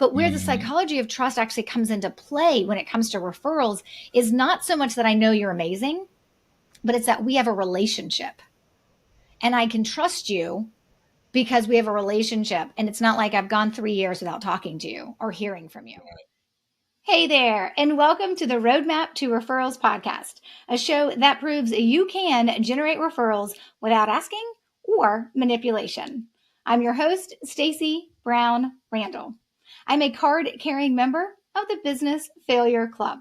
But where the psychology of trust actually comes into play when it comes to referrals is not so much that I know you're amazing, but it's that we have a relationship. And I can trust you because we have a relationship. And it's not like I've gone 3 years without talking to you or hearing from you. Hey there, and welcome to the Roadmap to Referrals podcast, a show that proves you can generate referrals without asking or manipulation. I'm your host, Stacey Brown Randall. I'm a card-carrying member of the Business Failure Club.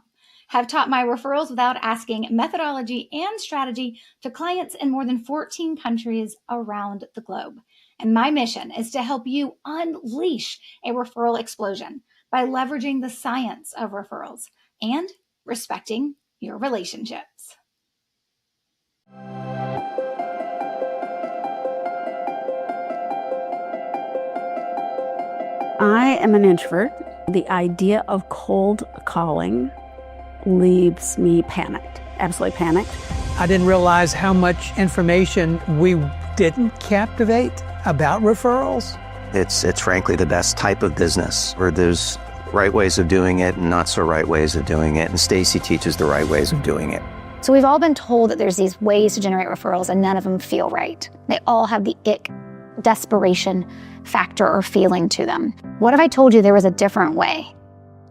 Have taught my Referrals Without Asking methodology and strategy to clients in more than 14 countries around the globe. And my mission is to help you unleash a referral explosion by leveraging the science of referrals and respecting your relationships. I am an introvert. The idea of cold calling leaves me panicked, absolutely panicked. I didn't realize how much information we didn't captivate about referrals. It's frankly the best type of business where there's right ways of doing it and not so right ways of doing it. And Stacey teaches the right ways of doing it. So we've all been told that there's these ways to generate referrals and none of them feel right. They all have the ick, desperation factor or feeling to them. What if I told you there was a different way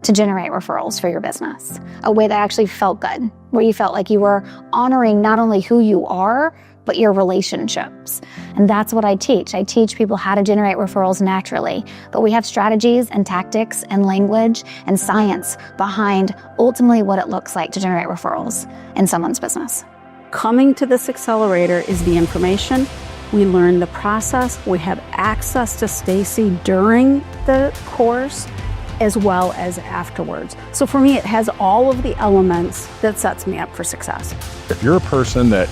to generate referrals for your business? A way that actually felt good, where you felt like you were honoring not only who you are, but your relationships. And that's what I teach. I teach people how to generate referrals naturally, but we have strategies and tactics and language and science behind ultimately what it looks like to generate referrals in someone's business. Coming to this accelerator is the information. We learn the process. We have access to Stacey during the course as well as afterwards. So for me, it has all of the elements that sets me up for success. If you're a person that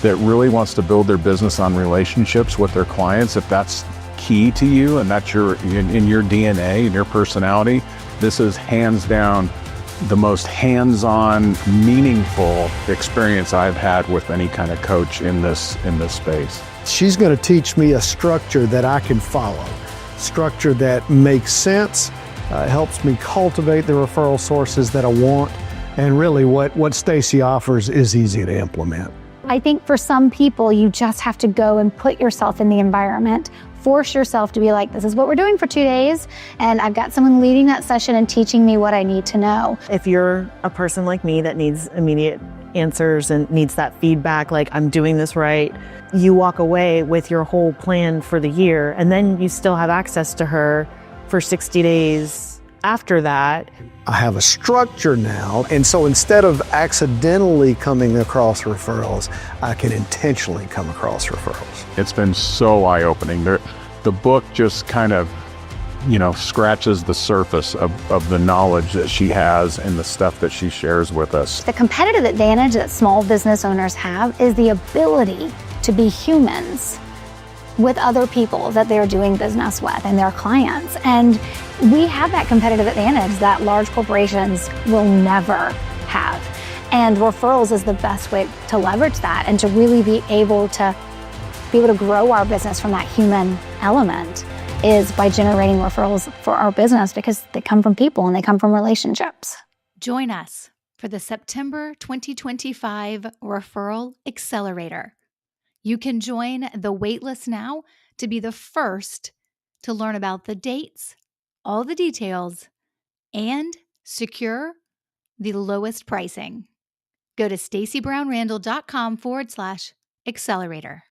really wants to build their business on relationships with their clients, if that's key to you and that's in your DNA and your personality, this is hands down the most hands-on, meaningful experience I've had with any kind of coach in this space. She's going to teach me a structure that I can follow, structure that makes sense, helps me cultivate the referral sources that I want, and really what Stacey offers is easy to implement. I think for some people, you just have to go and put yourself in the environment, force yourself to be like, this is what we're doing for 2 days, and I've got someone leading that session and teaching me what I need to know. If you're a person like me that needs immediate answers and needs that feedback, like I'm doing this right, you walk away with your whole plan for the year, and then you still have access to her for 60 days after that. I have a structure now, and so instead of accidentally coming across referrals, I can intentionally come across referrals. It's been so eye-opening. The book just kind of, scratches the surface of the knowledge that she has and the stuff that she shares with us. The competitive advantage that small business owners have is the ability to be humans with other people that they're doing business with and their clients. And we have that competitive advantage that large corporations will never have. And referrals is the best way to leverage that and to really be able to grow our business from that human element is by generating referrals for our business, because they come from people and they come from relationships. Join us for the September 2025 Referral Accelerator. You can join the waitlist now to be the first to learn about the dates, all the details, and secure the lowest pricing. Go to staceybrownrandall.com/accelerator.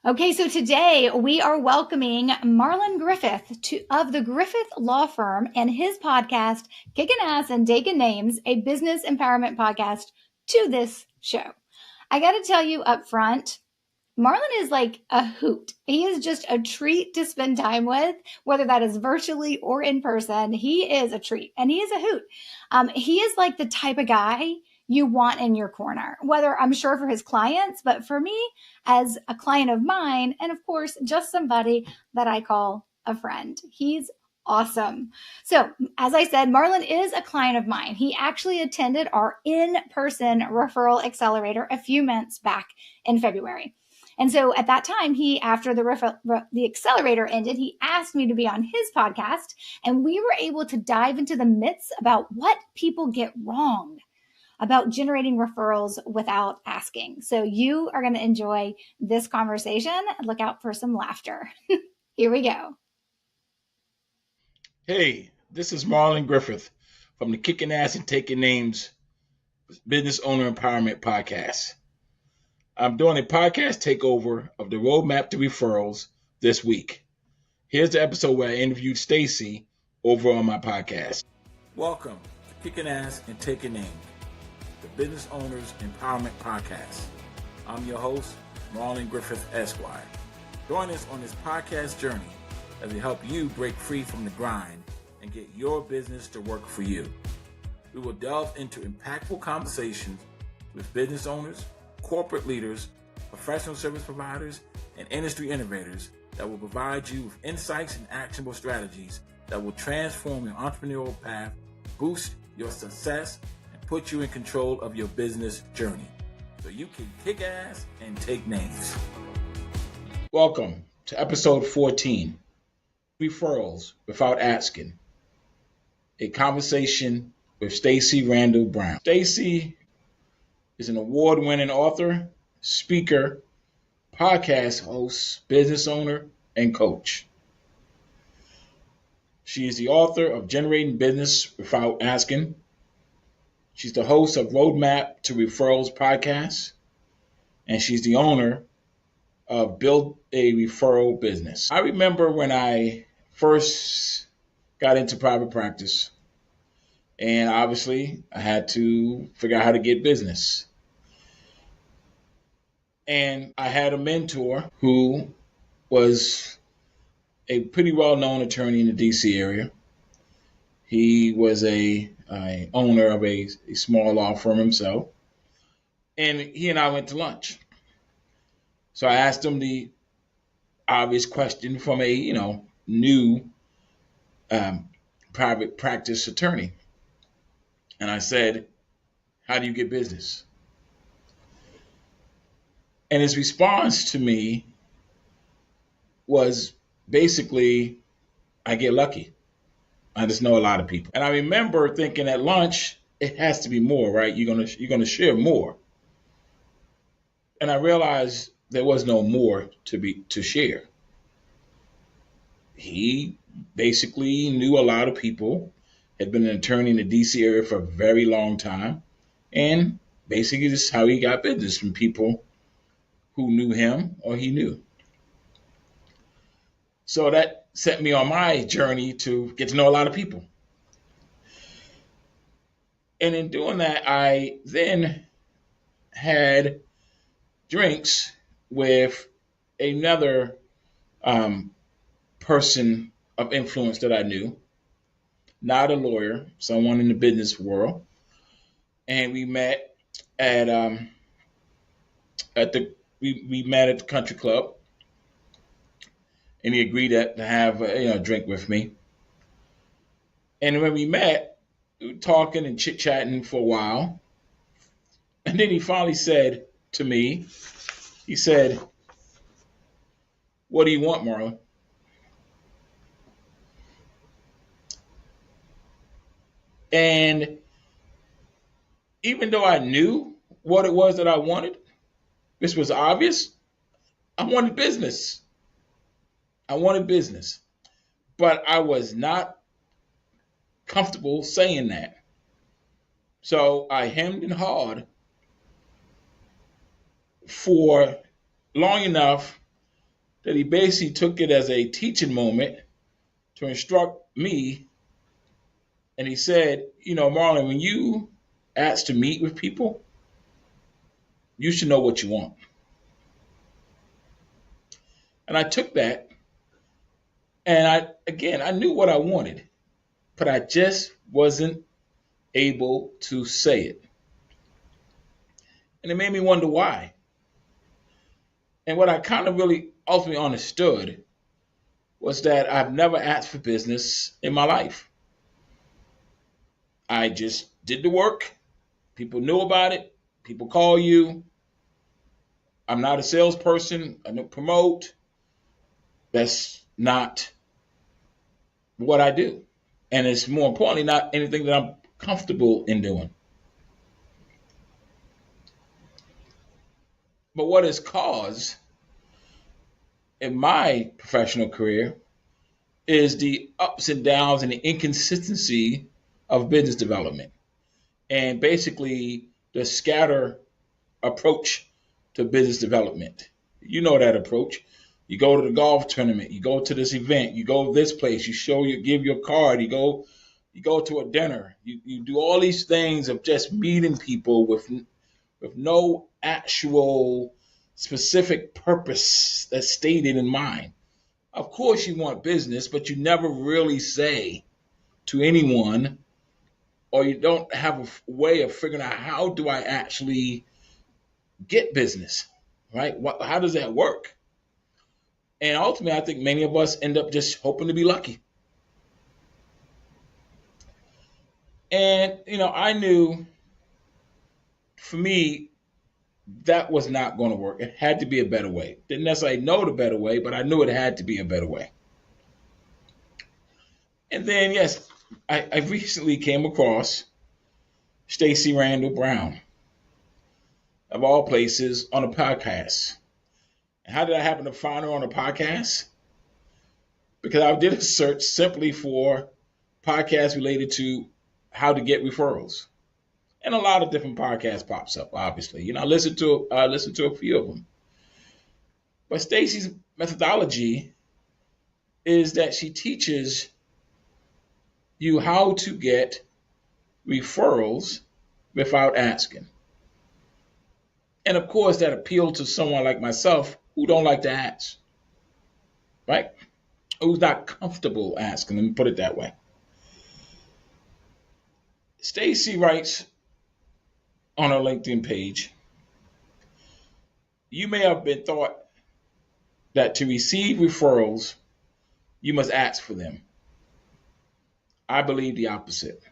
Okay, so today we are welcoming Marlon Griffith of the Griffith Law Firm and his podcast, Kickin' Ass and Taking Names, a business empowerment podcast, to this show. I got to tell you up front, Marlon is like a hoot. He is just a treat to spend time with, whether that is virtually or in person. He is a treat and he is a hoot. He is like the type of guy you want in your corner, whether I'm sure for his clients, but for me as a client of mine, and of course, just somebody that I call a friend. He's awesome. So as I said, Marlon is a client of mine. He actually attended our in-person referral accelerator a few months back in February. And so at that time, after the Accelerator ended, he asked me to be on his podcast. And we were able to dive into the myths about what people get wrong about generating referrals without asking. So you are going to enjoy this conversation. Look out for some laughter. Here we go. Hey, this is Marlon Griffith from the Kicking Ass and Taking Names Business Owner Empowerment Podcast. I'm doing a podcast takeover of the Roadmap to Referrals this week. Here's the episode where I interviewed Stacey over on my podcast. Welcome to Kicking Ass and Taking Names, the Business Owners Empowerment Podcast. I'm your host, Marlon Griffith, Esquire. Join us on this podcast journey as we help you break free from the grind and get your business to work for you. We will delve into impactful conversations with business owners, corporate leaders, professional service providers, and industry innovators that will provide you with insights and actionable strategies that will transform your entrepreneurial path, boost your success, and put you in control of your business journey so you can kick ass and take names. Welcome to episode 14, Referrals Without Asking, a conversation with Stacey Randall Brown. Stacey is an award-winning author, speaker, podcast host, business owner, and coach. She is the author of Generating Business Without Asking. She's the host of Roadmap to Referrals podcast, and she's the owner of Build a Referral Business. I remember when I first got into private practice, and obviously I had to figure out how to get business. And I had a mentor who was a pretty well-known attorney in the DC area. He was a owner of a small law firm himself. And he and I went to lunch. So I asked him the obvious question from a, new private practice attorney. And I said, how do you get business? And his response to me was basically, I get lucky. I just know a lot of people. And I remember thinking at lunch, it has to be more, right? You're gonna share more. And I realized there was no more to share. He basically knew a lot of people, had been an attorney in the DC area for a very long time, and basically this is how he got business from people who knew him or he knew. So that set me on my journey to get to know a lot of people. And in doing that, I then had drinks with another person of influence that I knew, not a lawyer, someone in the business world. And we met at we met at the country club, and he agreed to have a drink with me. And when we met, we were talking and chit-chatting for a while. And then he finally said to me, he said, what do you want, Marlon? And even though I knew what it was that I wanted, this was obvious, I wanted business. I wanted business. But I was not comfortable saying that. So I hemmed and hawed for long enough that he basically took it as a teaching moment to instruct me. And he said, Marlon, when you ask to meet with people, you should know what you want. And I took that, and I knew what I wanted, but I just wasn't able to say it. And it made me wonder why. And what I kind of really ultimately understood was that I've never asked for business in my life. I just did the work. People knew about it. People call you. I'm not a salesperson. I don't promote. That's not what I do. And it's more importantly, not anything that I'm comfortable in doing. But what has caused in my professional career is the ups and downs and the inconsistency of business development, and basically the scatter approach to business development. You know that approach. You go to the golf tournament, you go to this event, you go this place, give your card, you go to a dinner, you do all these things of just meeting people with no actual specific purpose that's stated in mind. Of course you want business, but you never really say to anyone, or you don't have a way of figuring out, how do I actually get business, right? How does that work? And ultimately, I think many of us end up just hoping to be lucky. And, I knew for me, that was not going to work. It had to be a better way. Didn't necessarily know the better way, but I knew it had to be a better way. And then, yes, I recently came across Stacey Randall Brown, of all places, on a podcast. And how did I happen to find her on a podcast? Because I did a search simply for podcasts related to how to get referrals. And a lot of different podcasts pops up, obviously. I listened to a few of them. But Stacey's methodology is that she teaches you how to get referrals without asking. And of course, that appealed to someone like myself who don't like to ask, right? Who's not comfortable asking, let me put it that way. Stacey writes on her LinkedIn page, you may have been taught that to receive referrals, you must ask for them. I believe the opposite.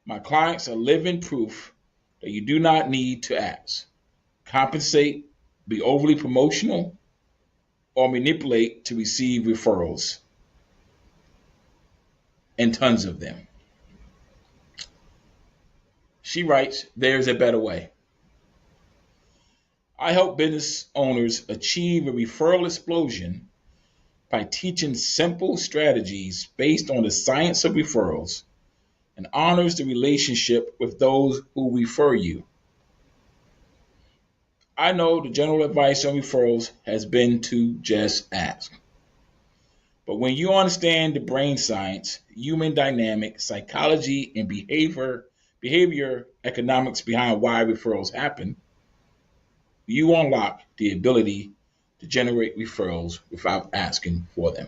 My clients are living proof that you do not need to ask, compensate, be overly promotional, or manipulate to receive referrals, and tons of them. She writes, there's a better way. I help business owners achieve a referral explosion by teaching simple strategies based on the science of referrals and honors the relationship with those who refer you. I know the general advice on referrals has been to just ask. But when you understand the brain science, human dynamics, psychology, and behavior economics behind why referrals happen, you unlock the ability to generate referrals without asking for them.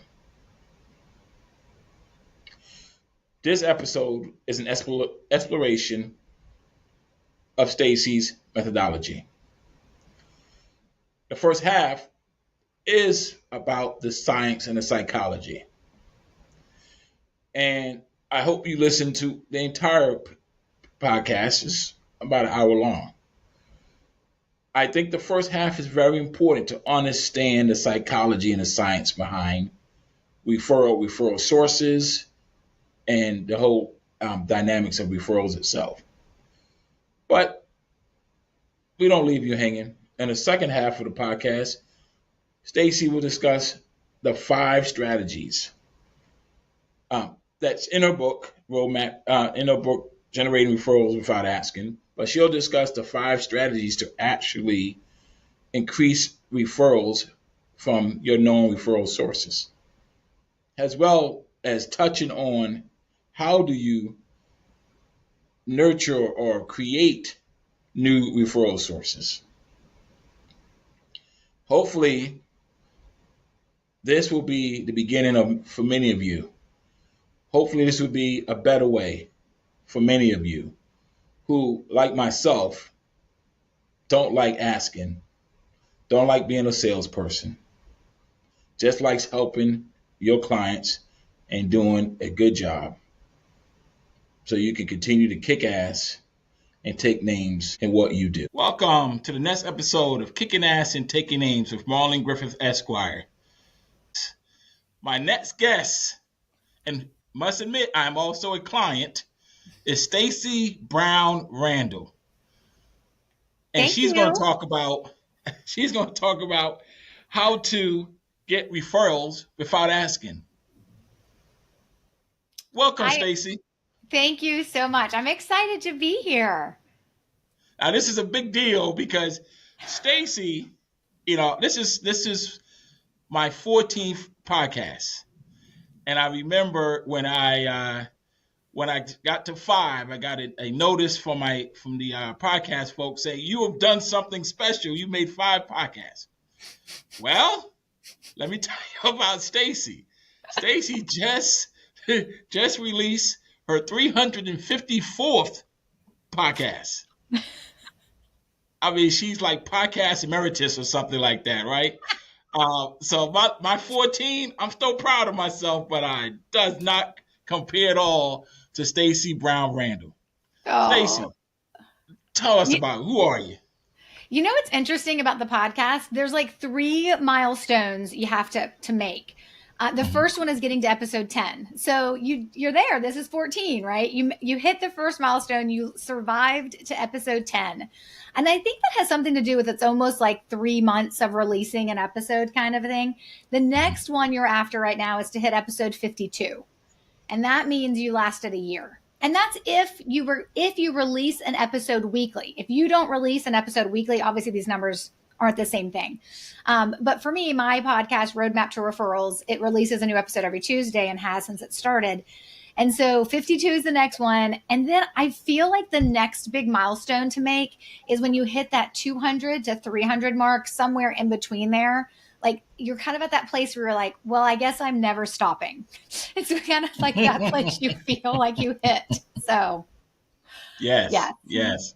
This episode is an exploration of Stacey's methodology. The first half is about the science and the psychology. And I hope you listen to the entire podcast. It's about an hour long. I think the first half is very important to understand the psychology and the science behind referral sources, and the whole dynamics of referrals itself. But we don't leave you hanging. In the second half of the podcast, Stacey will discuss the 5 strategies that's in her book, Generating Referrals Without Asking. But she'll discuss the 5 strategies to actually increase referrals from your known referral sources, as well as touching on how do you nurture or create new referral sources. Hopefully, this will be the beginning for many of you. Hopefully, this will be a better way for many of you who, like myself, don't like asking, don't like being a salesperson, just likes helping your clients and doing a good job so you can continue to kick ass and take names in what you do. Welcome to the next episode of Kicking Ass and Taking Names with Marlon Griffith, Esquire. My next guest, and must admit I'm also a client, is Stacey Brown Randall. And she's going to talk about how to get referrals without asking. Welcome, Stacey. Thank you so much. I'm excited to be here. Now, this is a big deal because Stacey, this is my 14th podcast. And I remember when I got to 5, I got a notice from the podcast folks saying, you have done something special. You made 5 podcasts. Well, let me tell you about Stacey. Stacey just released her 354th podcast. I mean, she's like podcast emeritus or something like that, right? So my 14, I'm still proud of myself, but I does not compare at all to Stacey Brown Randall. Oh. Stacey, tell us about who are you? You know what's interesting about the podcast? There's like 3 milestones you have to make. The first one is getting to episode 10. So you're there. This is 14, right? You hit the first milestone. You survived to episode 10. And I think that has something to do with it's almost like 3 months of releasing an episode kind of a thing. The next one you're after right now is to hit episode 52. And that means you lasted a year. And that's if you release an episode weekly. If you don't release an episode weekly, obviously these numbers aren't the same thing. But for me, my podcast, Roadmap to Referrals, it releases a new episode every Tuesday and has since it started. And so 52 is the next one. And then I feel like the next big milestone to make is when you hit that 200 to 300 mark, somewhere in between there. Like you're kind of at that place where you're like, well, I guess I'm never stopping. It's kind of like that place you feel like you hit. So yes.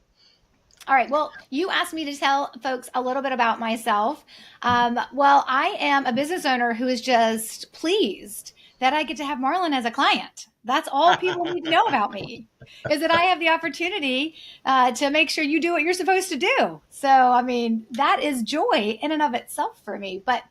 All right. Well, you asked me to tell folks a little bit about myself. Well, I am a business owner who is just pleased that I get to have Marlon as a client. That's all people need to know about me, is that I have the opportunity to make sure you do what you're supposed to do. So, I mean, that is joy in and of itself for me. But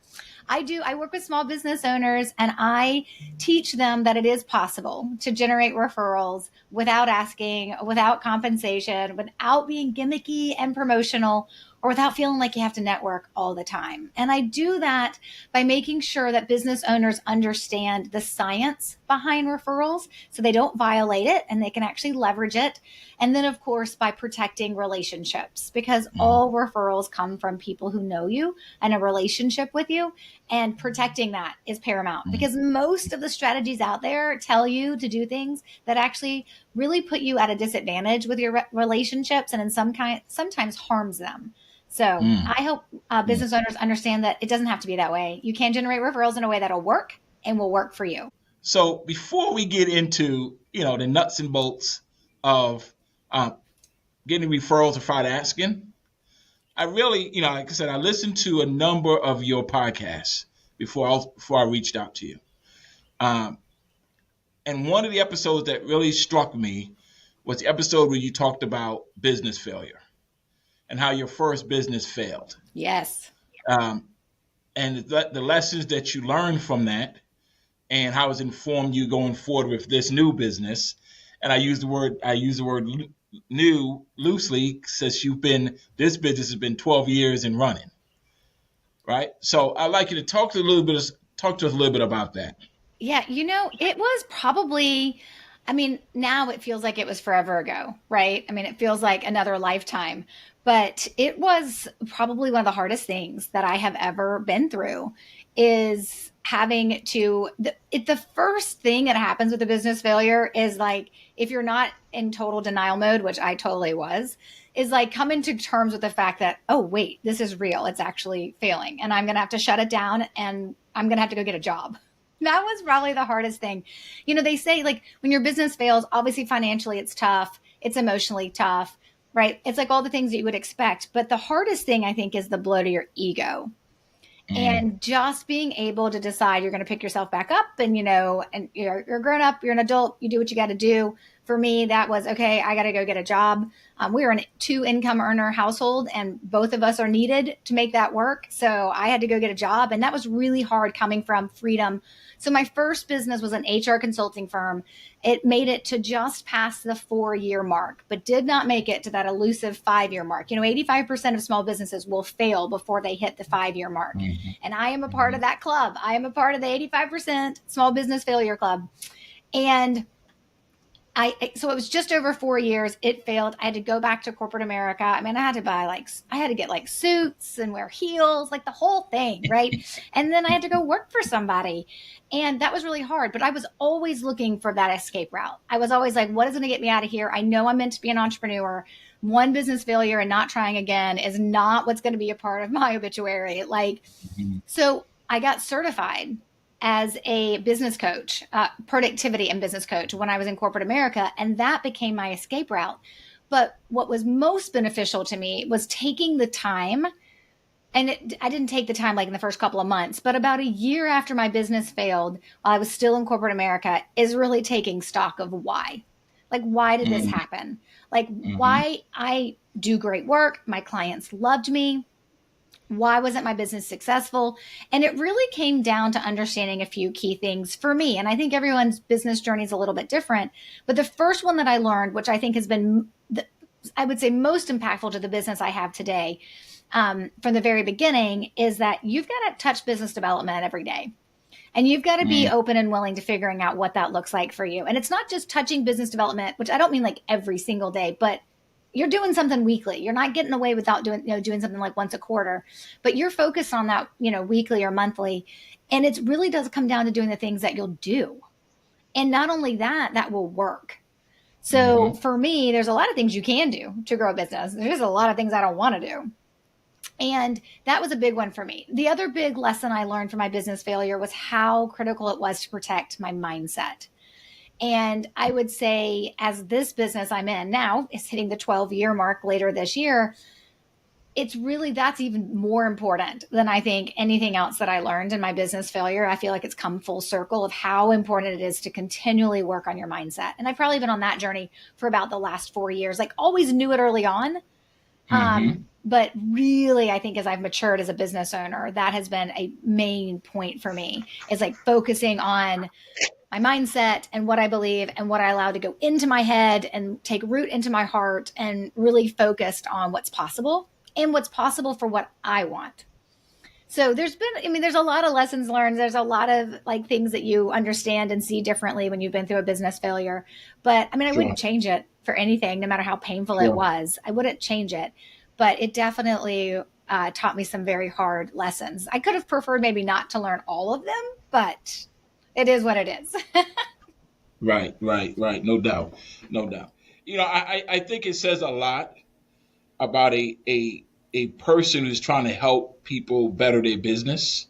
I work with small business owners and I teach them that it is possible to generate referrals without asking, without compensation, without being gimmicky and promotional, or without feeling like you have to network all the time. And I do that by making sure that business owners understand the science behind referrals so they don't violate it and they can actually leverage it. And then, of course, by protecting relationships, because all referrals come from people who know you and a relationship with you. And protecting that is paramount because most of the strategies out there tell you to do things that actually really put you at a disadvantage with your relationships and sometimes harms them. So I hope business owners understand that it doesn't have to be that way. You can generate referrals in a way that'll work and will work for you. So before we get into, the nuts and bolts of getting referrals without asking, I really, like I said, I listened to a number of your podcasts before I reached out to you. And one of the episodes that really struck me was the episode where you talked about business failure and how your first business failed. Yes. And the lessons that you learned from that and how it's informed you going forward with this new business. And I use the word new loosely since this business has been 12 years and running. Right. So I'd like you to talk to us a little bit about that. Yeah. It was probably, now it feels like it was forever ago, right? It feels like another lifetime, but it was probably one of the hardest things that I have ever been through is having to, the first thing that happens with a business failure is like, if you're not in total denial mode, which I totally was, is like coming to terms with the fact that, oh, wait, this is real. It's actually failing and I'm going to have to shut it down and I'm going to have to go get a job. That was probably the hardest thing. They say like when your business fails, obviously financially it's tough. It's emotionally tough, right? It's like all the things that you would expect. But the hardest thing I think is the blow to your ego. And just being able to decide you're going to pick yourself back up and, and you're grown up, you're an adult, you do what you got to do For me, that was, okay, I got to go get a job. We were a 2-income earner household, and both of us are needed to make that work. So I had to go get a job, and that was really hard coming from freedom. So my first business was an HR consulting firm. It made it to just past the 4-year mark, but did not make it to that elusive 5-year mark. 85% of small businesses will fail before they hit the 5-year mark. Mm-hmm. And I am a part of that club. I am a part of the 85% small business failure club. And so it was just over 4 years. It failed. I had to go back to corporate America. I mean, I had to get suits and wear heels, like the whole thing, right? And then I had to go work for somebody. And that was really hard. But I was always looking for that escape route. I was always like, what is going to get me out of here? I know I'm meant to be an entrepreneur. One business failure and not trying again is not what's going to be a part of my obituary. So I got certified as a business coach, productivity and business coach when I was in corporate America. And that became my escape route. But what was most beneficial to me was taking the time. And I didn't take the time like in the first couple of months, but about a year after my business failed, while I was still in corporate America, is really taking stock of why. Like, why did this happen? Like, why I do great work. My clients loved me. Why wasn't my business successful? And it really came down to understanding a few key things for me. And I think everyone's business journey is a little bit different. But the first one that I learned, which I think has been, I would say, most impactful to the business I have today from the very beginning, is that you've got to touch business development every day. And you've got to be open and willing to figuring out what that looks like for you. And it's not just touching business development, which I don't mean like every single day, but you're doing something weekly. You're not getting away without doing something like once a quarter, but you're focused on that, weekly or monthly. And it really does come down to doing the things that you'll do. And not only that, that will work. So for me, there's a lot of things you can do to grow a business. There's a lot of things I don't want to do. And that was a big one for me. The other big lesson I learned from my business failure was how critical it was to protect my mindset. And I would say, as this business I'm in now is hitting the 12-year mark later this year, that's even more important than I think anything else that I learned in my business failure. I feel like it's come full circle of how important it is to continually work on your mindset. And I've probably been on that journey for about the last 4 years. Like, always knew it early on. But really, I think as I've matured as a business owner, that has been a main point for me, is like focusing on my mindset and what I believe and what I allow to go into my head and take root into my heart, and really focused on what's possible and what's possible for what I want. So there's a lot of lessons learned. There's a lot of like things that you understand and see differently when you've been through a business failure. But I wouldn't change it for anything, no matter how painful it was. I wouldn't change it. But it definitely taught me some very hard lessons. I could have preferred maybe not to learn all of them, but it is what it is. Right. No doubt. I think it says a lot about a person who's trying to help people better their business,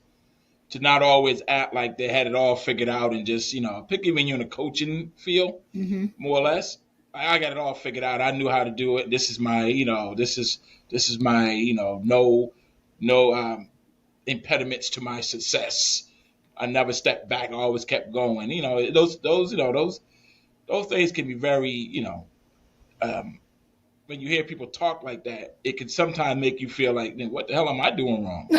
to not always act like they had it all figured out and just, particularly when you're in a coaching field, more or less. I got it all figured out. I knew how to do it. This is my, this is my, no impediments to my success. I never stepped back. I always kept going. Those things can be very, when you hear people talk like that, it can sometimes make you feel like, what the hell am I doing wrong?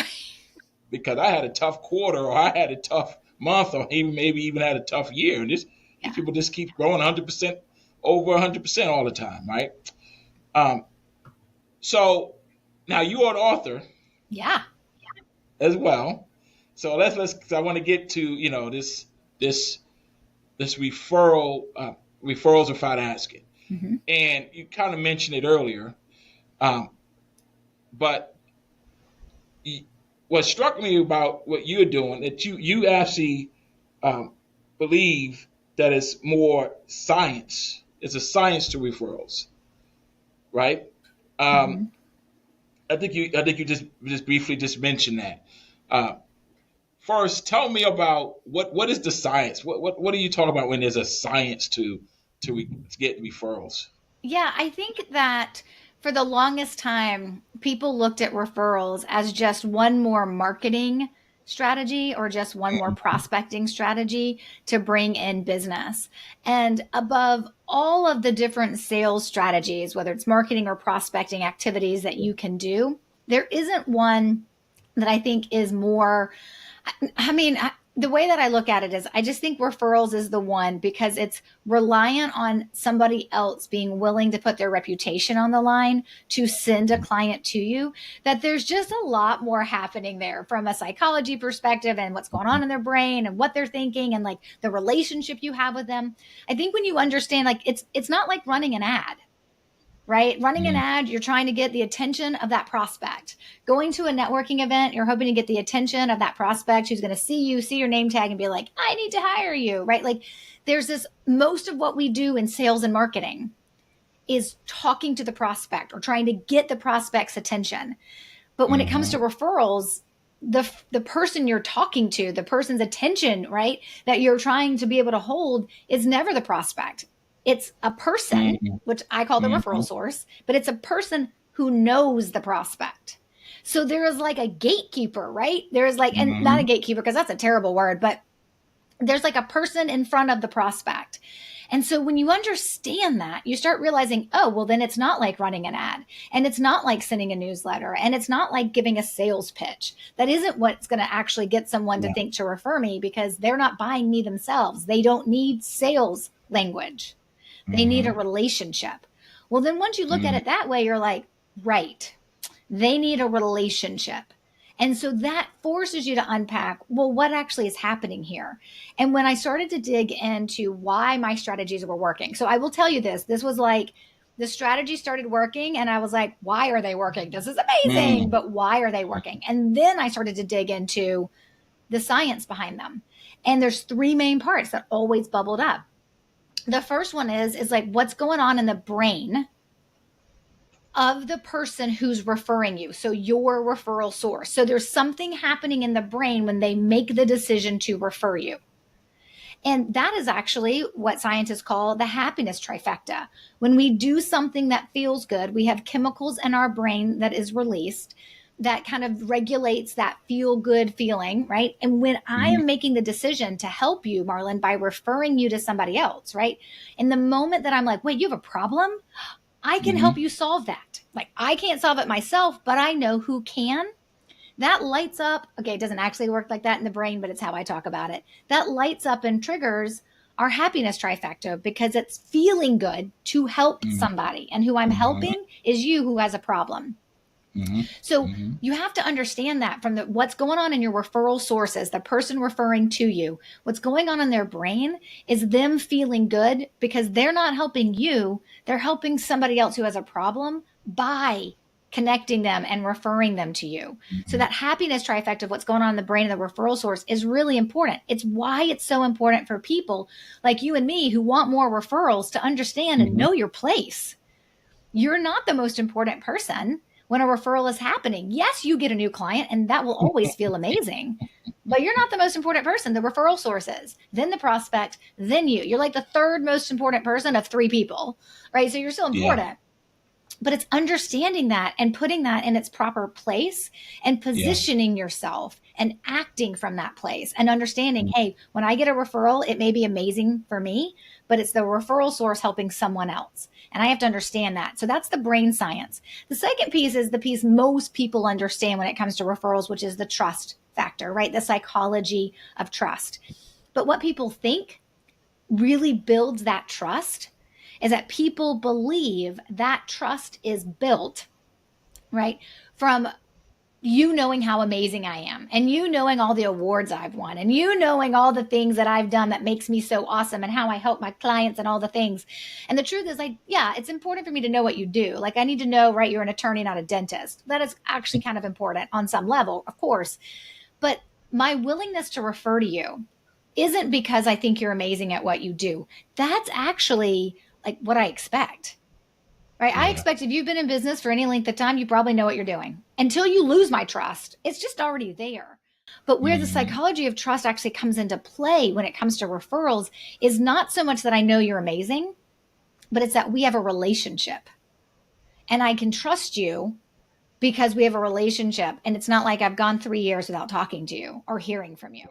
Because I had a tough quarter, or I had a tough month, or maybe even had a tough year. And these people just keep growing 100%, over 100% all the time, right? So now you are an author, as well. So let's. I want to get to this referrals without asking, and you kind of mentioned it earlier, but what struck me about what you're doing, that you actually believe that it's more science. It's a science to referrals, right? I think you just briefly just mentioned that. First, tell me about what is the science? What are you talking about when there's a science to get referrals? Yeah, I think that for the longest time, people looked at referrals as just one more marketing strategy or just one more prospecting strategy to bring in business. And above all of the different sales strategies, whether it's marketing or prospecting activities that you can do, there isn't one that I think is more, the way that I look at it is I just think referrals is the one because it's reliant on somebody else being willing to put their reputation on the line to send a client to you, that there's just a lot more happening there from a psychology perspective and what's going on in their brain and what they're thinking and like the relationship you have with them. I think when you understand, like it's not like running an ad. Right? Running an ad, you're trying to get the attention of that prospect. Going to a networking event, you're hoping to get the attention of that prospect who's going to see you, see your name tag and be like, I need to hire you, right? Like there's this, most of what we do in sales and marketing is talking to the prospect or trying to get the prospect's attention. But when it comes to referrals, the person you're talking to, the person's attention, right, that you're trying to be able to hold is never the prospect. It's a person, which I call the referral source, but it's a person who knows the prospect. So there is like a gatekeeper, right? There is like, and not a gatekeeper because that's a terrible word, but there's like a person in front of the prospect. And so when you understand that, you start realizing, oh, well, then it's not like running an ad and it's not like sending a newsletter and it's not like giving a sales pitch. That isn't what's going to actually get someone to think to refer me because they're not buying me themselves. They don't need sales language. They need a relationship. Well, then once you look at it that way, you're like, right, they need a relationship. And so that forces you to unpack, well, what actually is happening here? And when I started to dig into why my strategies were working, so I will tell you this was like, the strategy started working and I was like, why are they working? This is amazing, but why are they working? And then I started to dig into the science behind them. And there's three main parts that always bubbled up. The first one is like what's going on in the brain of the person who's referring you. So your referral source. So there's something happening in the brain when they make the decision to refer you. And that is actually what scientists call the happiness trifecta. When we do something that feels good, we have chemicals in our brain that is released that kind of regulates that feel good feeling, right? And when I am making the decision to help you, Marlon, by referring you to somebody else, right? In the moment that I'm like, wait, you have a problem? I can help you solve that. Like I can't solve it myself, but I know who can. That lights up. Okay, it doesn't actually work like that in the brain, but it's how I talk about it. That lights up and triggers our happiness trifecta because it's feeling good to help somebody. And who I'm helping is you who has a problem. So you have to understand that from what's going on in your referral sources, the person referring to you, what's going on in their brain is them feeling good because they're not helping you. They're helping somebody else who has a problem by connecting them and referring them to you. So that happiness trifecta of what's going on in the brain of the referral source is really important. It's why it's so important for people like you and me who want more referrals to understand and know your place. You're not the most important person when a referral is happening. Yes, you get a new client and that will always feel amazing, but you're not the most important person. The referral source is, then the prospect, then you. You're like the third most important person of three people, right? So you're still important. But it's understanding that and putting that in its proper place and positioning yourself and acting from that place and understanding, hey, when I get a referral, it may be amazing for me, but it's the referral source helping someone else. And I have to understand that. So that's the brain science. The second piece is the piece most people understand when it comes to referrals, which is the trust factor, right? The psychology of trust. But what people think really builds that trust is that people believe that trust is built, right, from you knowing how amazing I am and you knowing all the awards I've won and you knowing all the things that I've done that makes me so awesome and how I help my clients and all the things. And the truth is, like, yeah, it's important for me to know what you do. Like I need to know, right, you're an attorney, not a dentist. That is actually kind of important on some level, of course. But my willingness to refer to you isn't because I think you're amazing at what you do. That's actually like what I expect, right? I expect if you've been in business for any length of time, you probably know what you're doing. Until you lose my trust, it's just already there. But where the psychology of trust actually comes into play when it comes to referrals is not so much that I know you're amazing, but it's that we have a relationship and I can trust you because we have a relationship, and it's not like I've gone 3 years without talking to you or hearing from you.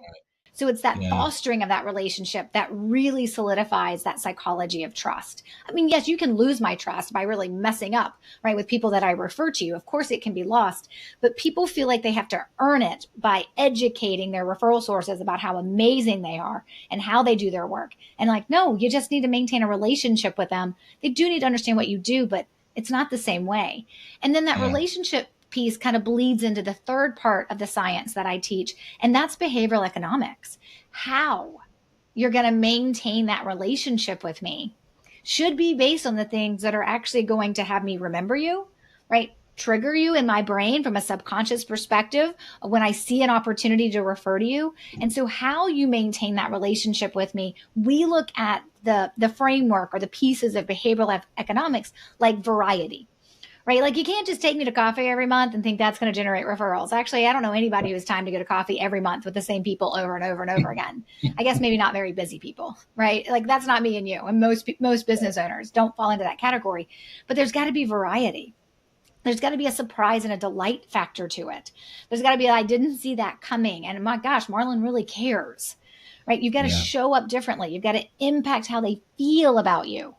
So it's that fostering of that relationship that really solidifies that psychology of trust. I mean, yes, you can lose my trust by really messing up, right, with people that I refer to you. Of course, it can be lost, but people feel like they have to earn it by educating their referral sources about how amazing they are and how they do their work. And like, no, you just need to maintain a relationship with them. They do need to understand what you do, but it's not the same way. And then that relationship piece kind of bleeds into the third part of the science that I teach, and that's behavioral economics. How you're going to maintain that relationship with me should be based on the things that are actually going to have me remember you, right? Trigger you in my brain from a subconscious perspective when I see an opportunity to refer to you. And so how you maintain that relationship with me, we look at the framework or the pieces of behavioral economics like variety. Right? Like you can't just take me to coffee every month and think that's going to generate referrals. Actually, I don't know anybody who has time to go to coffee every month with the same people over and over and over again. I guess maybe not very busy people, right? Like that's not me and you. And most business owners don't fall into that category. But there's got to be variety. There's got to be a surprise and a delight factor to it. There's got to be, I didn't see that coming. And my gosh, Marlon really cares. Right? You've got to show up differently. You've got to impact how they feel about you.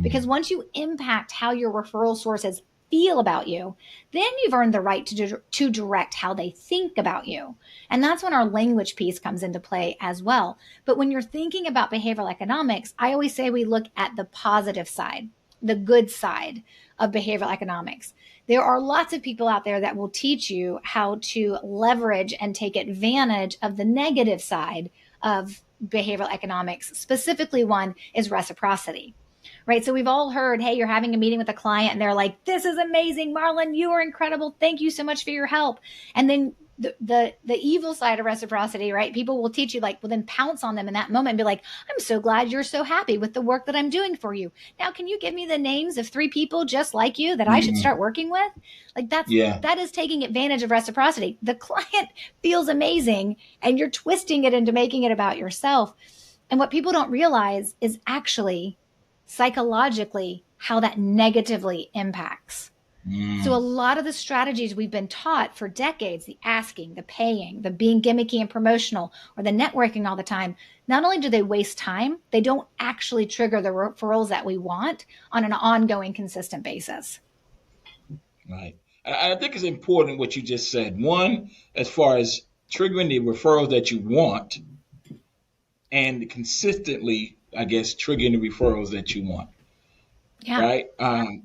Because once you impact how your referral sources feel about you, then you've earned the right to direct how they think about you. And that's when our language piece comes into play as well. But when you're thinking about behavioral economics, I always say we look at the positive side, the good side of behavioral economics. There are lots of people out there that will teach you how to leverage and take advantage of the negative side of behavioral economics. Specifically, one is reciprocity. Right. So we've all heard, hey, you're having a meeting with a client and they're like, this is amazing, Marlon, you are incredible. Thank you so much for your help. And then the evil side of reciprocity, right? People will teach you like, well, then pounce on them in that moment and be like, I'm so glad you're so happy with the work that I'm doing for you. Now, can you give me the names of 3 people just like you that I should start working with? Like that is taking advantage of reciprocity. The client feels amazing and you're twisting it into making it about yourself. And what people don't realize is actually psychologically how that negatively impacts. So a lot of the strategies we've been taught for decades, the asking, the paying, the being gimmicky and promotional, or the networking all the time, not only do they waste time, they don't actually trigger the referrals that we want on an ongoing, consistent basis. Right. I think it's important what you just said. One, as far as triggering the referrals that you want and consistently, I guess, triggering the referrals that you want. Yeah. Right.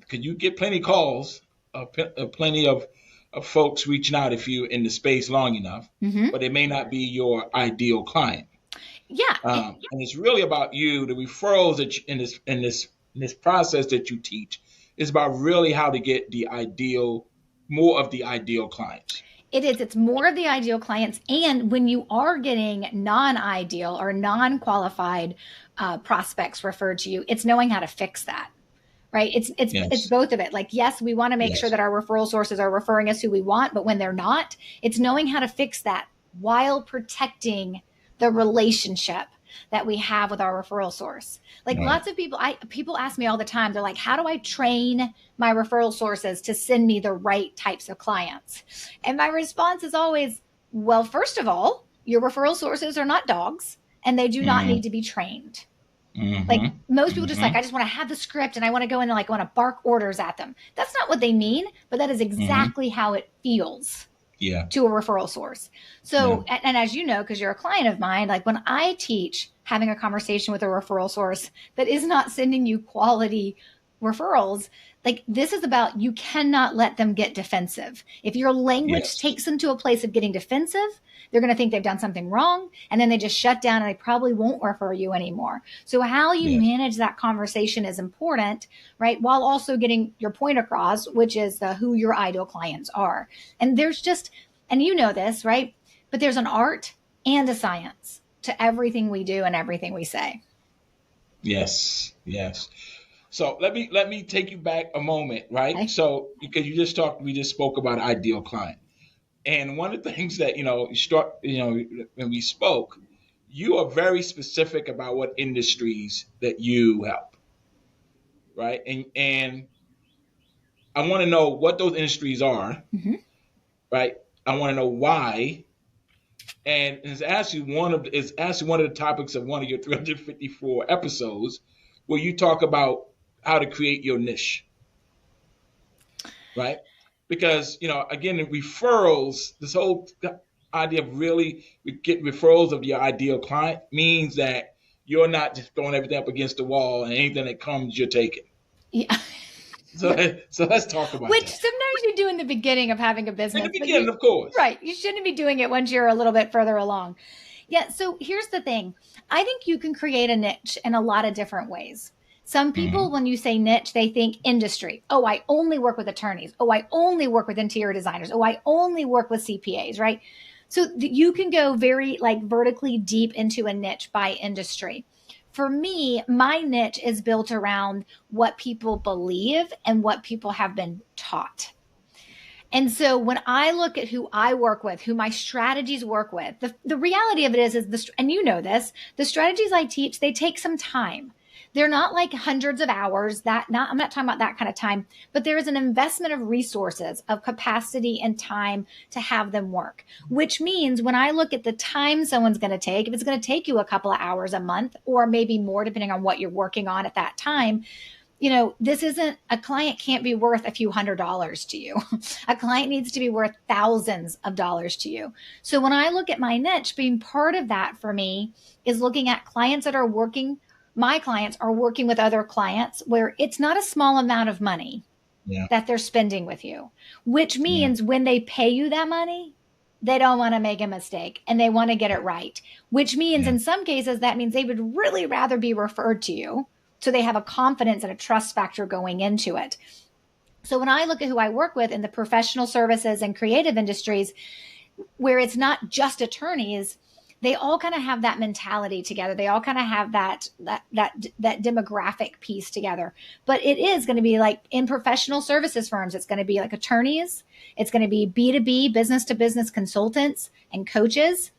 Because you get plenty of calls, plenty of folks reaching out if you're in the space long enough, but it may not be your ideal client. Yeah. And it's really about you. The referrals that you, in this process that you teach is about really how to get more of the ideal clients. It is. It's more of the ideal clients. And when you are getting non-ideal or non-qualified prospects referred to you, it's knowing how to fix that. Right. It's both of it. Like, yes, we want to make sure that our referral sources are referring us who we want, but when they're not, it's knowing how to fix that while protecting the relationship that we have with our referral source. Like lots of people ask me all the time, they're like, how do I train my referral sources to send me the right types of clients? And my response is always, well, first of all, your referral sources are not dogs and they do not need to be trained. Like most people just like, I just want to have the script and I want to go in and like want to bark orders at them. That's not what they mean, but that is exactly how it feels to a referral source. So, and as you know, because you're a client of mine, like when I teach having a conversation with a referral source that is not sending you quality referrals, like this is about, you cannot let them get defensive. If your language takes them to a place of getting defensive, they're going to think they've done something wrong. And then they just shut down and they probably won't refer you anymore. So how you manage that conversation is important, right? While also getting your point across, which is who your ideal clients are. And there's just, and you know this, right? But there's an art and a science to everything we do and everything we say. Yes. So let me take you back a moment, right? Okay. So because we just spoke about ideal client. And one of the things that, when we spoke, you are very specific about what industries that you help, right? And I want to know what those industries are, Mm-hmm. right? I want to know why. And it's actually one of the topics of one of your 354 episodes where you talk about how to create your niche, right? Because, again, in referrals, this whole idea of really get referrals of your ideal client means that you're not just throwing everything up against the wall and anything that comes, you're taking. Yeah. So let's talk about Which that. sometimes you do in the beginning of having a business. In the beginning, of course. Right. You shouldn't be doing it once you're a little bit further along. Yeah. So here's the thing. I think you can create a niche in a lot of different ways. Some people, when you say niche, they think industry. Oh, I only work with attorneys. Oh, I only work with interior designers. Oh, I only work with CPAs, right? So you can go very vertically deep into a niche by industry. For me, my niche is built around what people believe and what people have been taught. And so when I look at who I work with, who my strategies work with, the reality of it is and you know this, the strategies I teach, they take some time. They're not like hundreds of hours. I'm not talking about that kind of time, but there is an investment of resources, of capacity and time to have them work, which means when I look at the time someone's going to take, if it's going to take you a couple of hours a month or maybe more, depending on what you're working on at that time, this isn't, a client can't be worth a few $100s to you. A client needs to be worth thousands of dollars to you. So when I look at my niche, being part of that for me is looking at clients that are working. My clients are working with other clients where it's not a small amount of money that they're spending with you, which means when they pay you that money, they don't want to make a mistake and they want to get it right, which means in some cases, that means they would really rather be referred to you. So they have a confidence and a trust factor going into it. So when I look at who I work with in the professional services and creative industries, where it's not just attorneys, they all kind of have that mentality together. They all kind of have that demographic piece together. But it is going to be like in professional services firms, it's going to be like attorneys. It's going to be B2B, business to business consultants and coaches.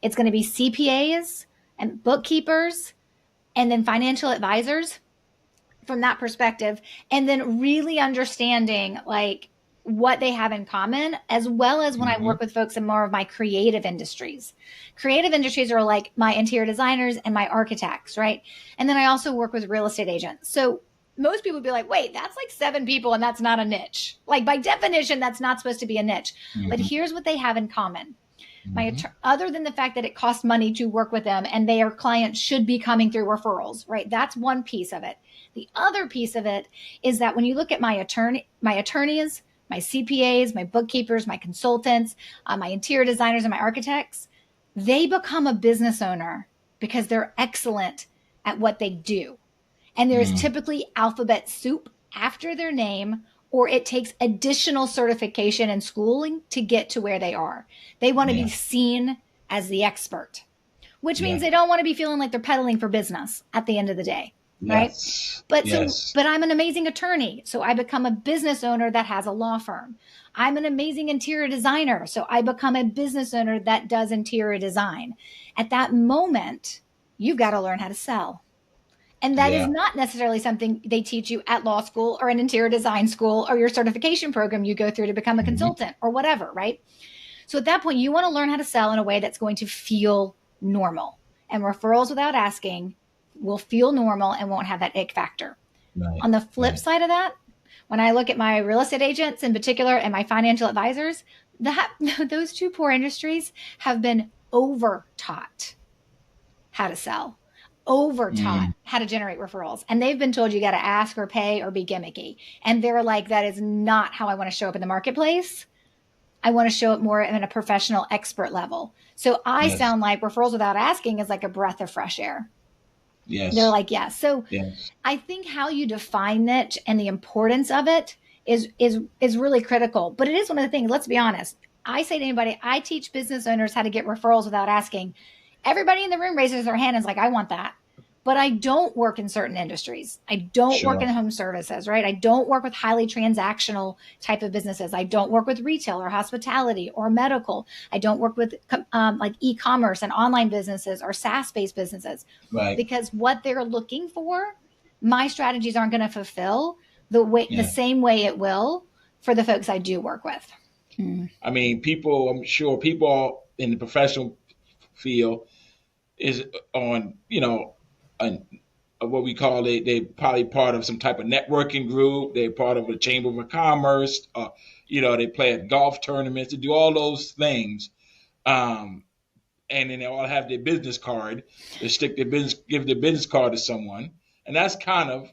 It's going to be CPAs and bookkeepers, and then financial advisors from that perspective. And then really understanding what they have in common, as well as when I work with folks in more of my creative industries. Creative industries are like my interior designers and my architects, right? And then I also work with real estate agents. So most people would be like, wait, that's like 7 people and that's not a niche. Like by definition, that's not supposed to be a niche. But here's what they have in common. Other than the fact that it costs money to work with them and their clients should be coming through referrals, right? That's one piece of it. The other piece of it is that when you look at my attorneys, my CPAs, my bookkeepers, my consultants, my interior designers, and my architects, they become a business owner because they're excellent at what they do. And there's typically alphabet soup after their name, or it takes additional certification and schooling to get to where they are. They want to be seen as the expert, which means they don't want to be feeling like they're peddling for business at the end of the day. Right. But I'm an amazing attorney. So I become a business owner that has a law firm. I'm an amazing interior designer. So I become a business owner that does interior design. At that moment, you've got to learn how to sell. And that is not necessarily something they teach you at law school or an interior design school or your certification program you go through to become a consultant or whatever. Right. So at that point, you want to learn how to sell in a way that's going to feel normal. And Referrals Without Asking will feel normal and won't have that ick factor. Right. On the flip side of that, when I look at my real estate agents in particular and my financial advisors, those two poor industries have been over-taught how to sell, over-taught how to generate referrals. And they've been told you got to ask or pay or be gimmicky. And they're like, that is not how I want to show up in the marketplace. I want to show up more in a professional expert level. So I sound like Referrals Without Asking is like a breath of fresh air. Yes. They're like, yes. So I think how you define niche and the importance of it is really critical. But it is one of the things, let's be honest. I say to anybody, I teach business owners how to get referrals without asking. Everybody in the room raises their hand and is like, I want that. But I don't work in certain industries. I don't work in home services, right? I don't work with highly transactional type of businesses. I don't work with retail or hospitality or medical. I don't work with like e-commerce and online businesses or SaaS-based businesses. Right. Because what they're looking for, my strategies aren't going to fulfill. the same way it will for the folks I do work with. I mean, I'm sure people in the professional field is on, what we call they're probably part of some type of networking group. They're part of a chamber of commerce. They play at golf tournaments. They do all those things. And then they all have their business card. They give their business card to someone. And that's kind of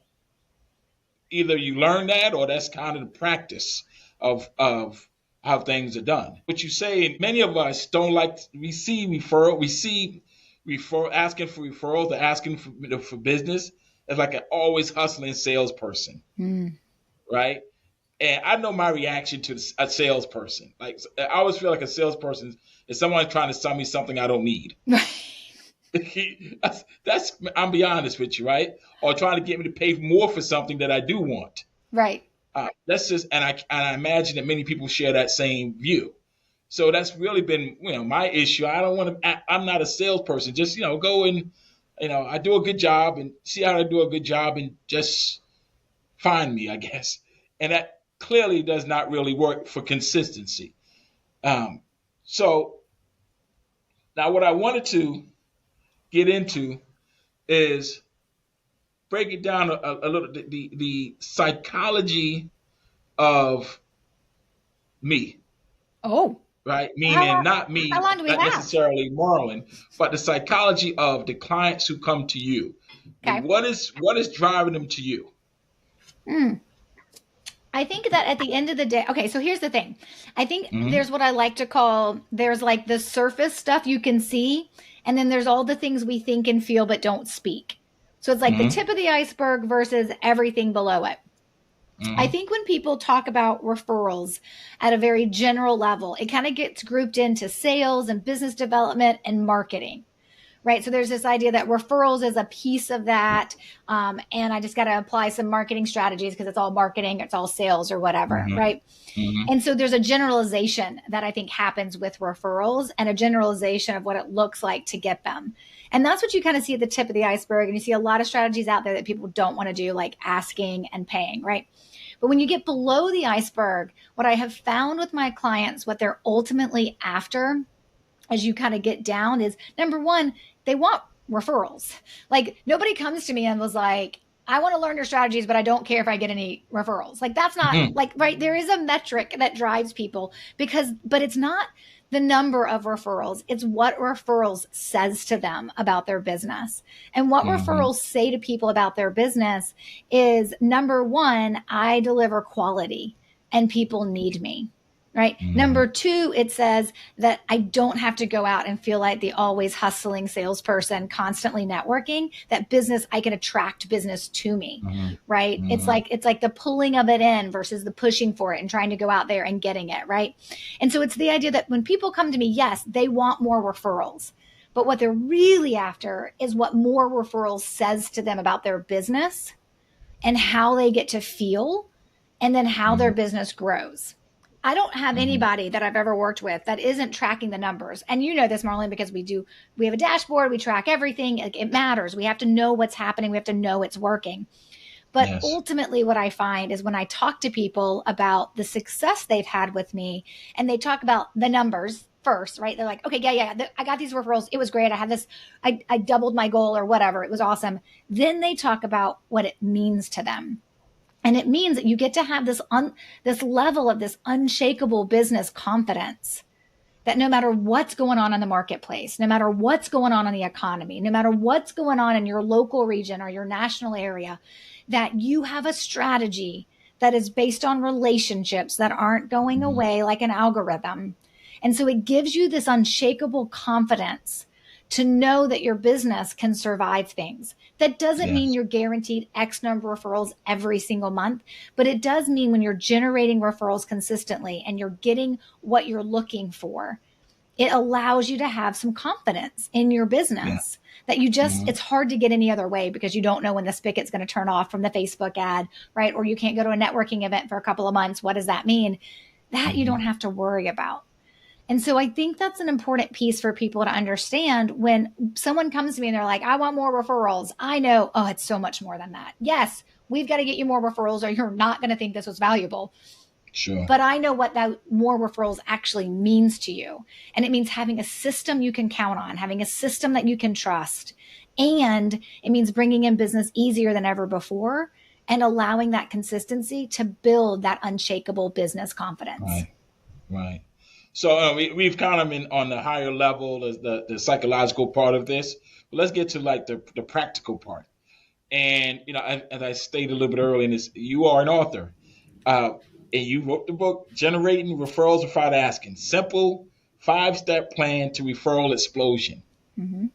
either you learn that or that's kind of the practice of how things are done. What you say, many of us don't like, we see referral, asking for referrals or asking for business as like an always hustling salesperson, right? And I know my reaction to a salesperson. Like, I always feel like a salesperson is someone trying to sell me something I don't need. I'm be honest with you, right? Or trying to get me to pay more for something that I do want. Right. That's just, and I imagine that many people share that same view. So that's really been, my issue. I'm not a salesperson. Just, go and, I do a good job and see how I do a good job and just find me, I guess. And that clearly does not really work for consistency. So now what I wanted to get into is break it down a little, the psychology of me. Oh. Right? Meaning not me, how long do we not have? necessarily Marlon, but the psychology of the clients who come to you. Okay. What is driving them to you? I think that at the end of the day, okay, so here's the thing. I think there's what I like to call, there's like the surface stuff you can see, and then there's all the things we think and feel but don't speak. So it's like the tip of the iceberg versus everything below it. I think when people talk about referrals at a very general level, it kind of gets grouped into sales and business development and marketing, right? So there's this idea that referrals is a piece of that. And I just got to apply some marketing strategies because it's all marketing, it's all sales or whatever, right? And so there's a generalization that I think happens with referrals and a generalization of what it looks like to get them. And that's what you kind of see at the tip of the iceberg. And you see a lot of strategies out there that people don't want to do, like asking and paying, right? But when you get below the iceberg, what I have found with my clients, what they're ultimately after as you kind of get down is, number one, they want referrals. Like, nobody comes to me and was like, I want to learn your strategies, but I don't care if I get any referrals. Like, that's not like, right. There is a metric that drives people but it's not the number of referrals. It's what referrals says to them about their business. And what referrals say to people about their business is, number one, I deliver quality and people need me. Right. Number two, it says that I don't have to go out and feel like the always hustling salesperson, constantly networking. That business, I can attract business to me. Right. It's like the pulling of it in versus the pushing for it and trying to go out there and getting it. Right. And so it's the idea that when people come to me, yes, they want more referrals. But what they're really after is what more referrals says to them about their business and how they get to feel and then how their business grows. I don't have anybody that I've ever worked with that isn't tracking the numbers. And you know this, Marlon, because we have a dashboard, we track everything. It matters. We have to know what's happening. We have to know it's working. But ultimately what I find is when I talk to people about the success they've had with me and they talk about the numbers first, right? They're like, okay, I got these referrals. It was great. I had this, I doubled my goal or whatever. It was awesome. Then they talk about what it means to them. And it means that you get to have this level of this unshakable business confidence that no matter what's going on in the marketplace, no matter what's going on in the economy, no matter what's going on in your local region or your national area, that you have a strategy that is based on relationships that aren't going away like an algorithm. And so it gives you this unshakable confidence to know that your business can survive things. That doesn't mean you're guaranteed X number of referrals every single month, but it does mean when you're generating referrals consistently and you're getting what you're looking for, it allows you to have some confidence in your business that you just, it's hard to get any other way because you don't know when the spigot's going to turn off from the Facebook ad, right? Or you can't go to a networking event for a couple of months. What does that mean? That you don't have to worry about. And so I think that's an important piece for people to understand. When someone comes to me and they're like, I want more referrals, I know, oh, it's so much more than that. Yes, we've got to get you more referrals or you're not going to think this was valuable. Sure. But I know what that more referrals actually means to you. And it means having a system you can count on, having a system that you can trust. And it means bringing in business easier than ever before and allowing that consistency to build that unshakable business confidence. Right. So we've kind of been on the higher level, the psychological part of this. But let's get to like the practical part. And, as I stated a little bit earlier in this, you are an author. And you wrote the book, Generating Referrals Without Asking. Simple 5-step plan to referral explosion. Mm-hmm.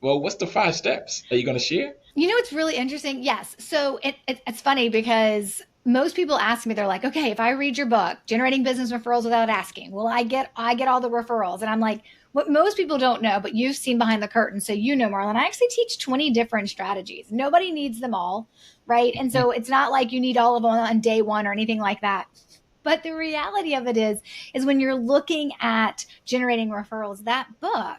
Well, what's the 5 steps? Are you going to share? It's really interesting. Yes. So it's funny because most people ask me, they're like, okay, if I read your book, Generating Business Referrals Without Asking, will I get all the referrals? And I'm like, what most people don't know, but you've seen behind the curtain. So, Marlon, I actually teach 20 different strategies. Nobody needs them all, right? And so it's not like you need all of them on day one or anything like that. But the reality of it is when you're looking at generating referrals, that book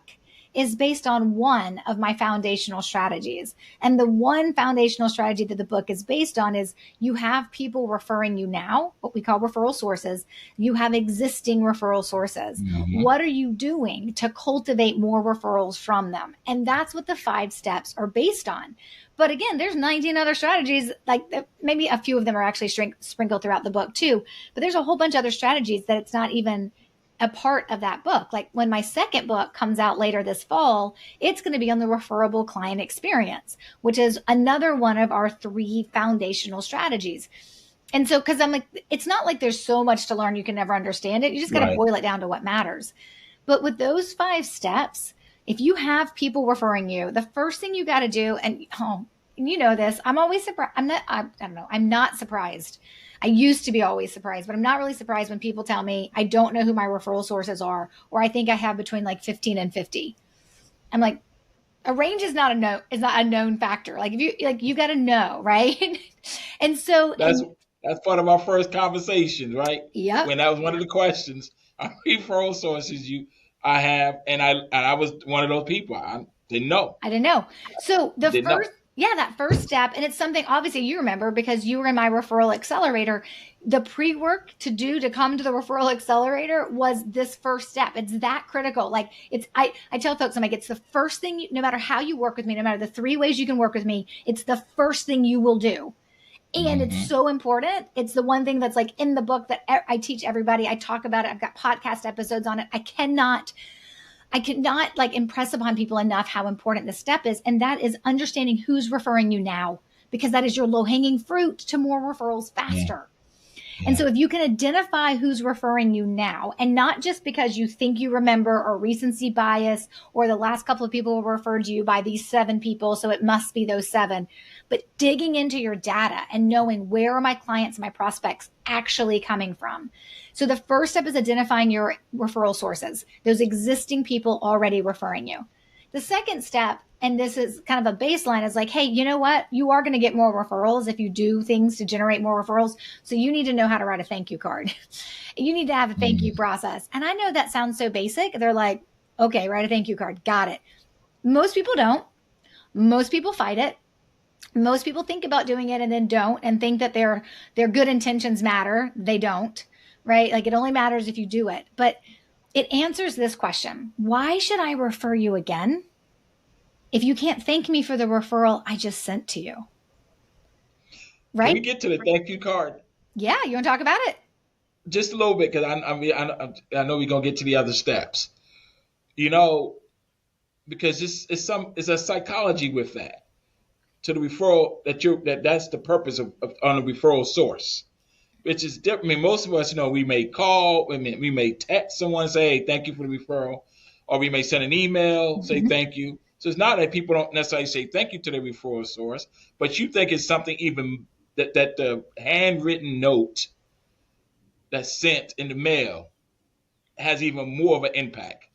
is based on one of my foundational strategies. And the one foundational strategy that the book is based on is you have people referring you now, what we call referral sources. You have existing referral sources. Mm-hmm. What are you doing to cultivate more referrals from them? And that's what the 5 steps are based on. But again, there's 19 other strategies, like maybe a few of them are actually sprinkled throughout the book too. But there's a whole bunch of other strategies that it's not even a part of that book. Like when my second book comes out later this fall, it's going to be on the referable client experience, which is another one of our 3 foundational strategies. And so, because I'm like, it's not like there's so much to learn you can never understand it. You just got to boil it down to what matters. But with those 5 steps, if you have people referring you, the first thing you got to do, and you know this, I'm always surprised. I'm not surprised. I used to be always surprised, but I'm not really surprised when people tell me I don't know who my referral sources are, or I think I have between like 15 and 50. I'm like, a range is not a known factor. Like you got to know, right? And so that's part of our first conversation, right? Yeah. When that was one of the questions, how many referral sources I have, and I was one of those people. I didn't know. So that first step, and it's something obviously you remember because you were in my Referral Accelerator. The pre-work to come to the Referral Accelerator was this first step. It's that critical. Like I tell folks, I'm like, it's the first thing, no matter how you work with me, no matter the 3 ways you can work with me, it's the first thing you will do. And it's so important. It's the one thing that's like in the book that I teach everybody. I talk about it. I've got podcast episodes on it. I cannot like impress upon people enough how important this step is. And that is understanding who's referring you now, because that is your low hanging fruit to more referrals faster. Yeah. And so if you can identify who's referring you now, and not just because you think you remember or recency bias or the last couple of people referred you by these 7 people, so it must be those 7, but digging into your data and knowing where are my clients and my prospects actually coming from. So the first step is identifying your referral sources, those existing people already referring you. The second step, and this is kind of a baseline, is like, hey, you know what? You are going to get more referrals if you do things to generate more referrals. So you need to know how to write a thank you card. You need to have a thank you process. And I know that sounds so basic. They're like, okay, write a thank you card. Got it. Most people don't. Most people fight it. Most people think about doing it and then don't, and think that their good intentions matter. They don't, right? Like it only matters if you do it. But it answers this question: why should I refer you again if you can't thank me for the referral I just sent to you? Right? Can we get to the thank you card? Yeah, you want to talk about it? Just a little bit, because I know we're gonna get to the other steps. Because it's a psychology with that. To the referral that's the purpose of on a referral source, which is different. I mean, most of us, we may call, we may text someone, say, hey, thank you for the referral, or we may send an email, say thank you. So it's not that people don't necessarily say thank you to the referral source, but you think it's something even that the handwritten note that's sent in the mail has even more of an impact.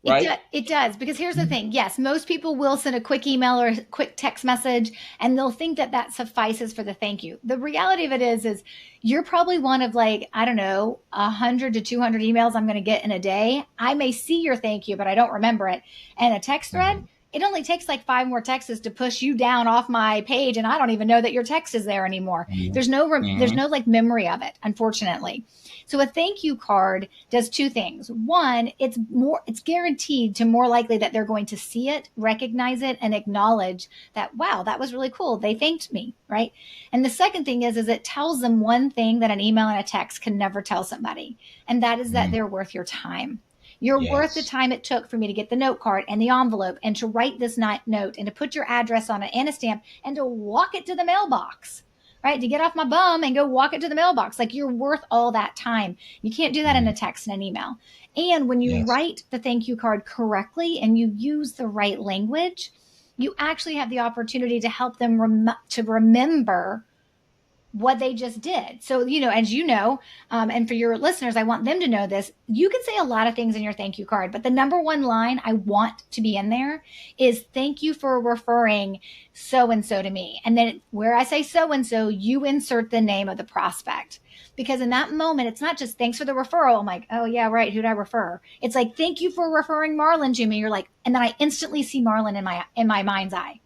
right? It does, because here's the thing. Yes, most people will send a quick email or a quick text message, and they'll think that that suffices for the thank you. The reality of it is you're probably one of, like, I don't know, 100 to 200 emails I'm going to get in a day. I may see your thank you, but I don't remember it. And a text thread, it only takes like 5 more texts to push you down off my page, and I don't even know that your text is there anymore. There's no like memory of it, unfortunately. So a thank you card does 2 things. One, it's guaranteed to more likely that they're going to see it, recognize it, and acknowledge that, wow, that was really cool. They thanked me, right? And the second thing is it tells them one thing that an email and a text can never tell somebody, and that is that they're worth your time. You're worth the time it took for me to get the note card and the envelope and to write this note and to put your address on it and a stamp and to walk it to the mailbox, right? To get off my bum and go walk it to the mailbox. Like, you're worth all that time. You can't do that in a text and an email. And when you write the thank you card correctly and you use the right language, you actually have the opportunity to help them to remember what they just did. So, as you know, and for your listeners, I want them to know this. You can say a lot of things in your thank you card, but the number one line I want to be in there is, thank you for referring so-and-so to me. And then where I say so-and-so, you insert the name of the prospect. Because in that moment, it's not just thanks for the referral. I'm like, oh yeah, right. Who'd I refer? It's like, thank you for referring Marlon to me. You're like, and then I instantly see Marlon in my mind's eye.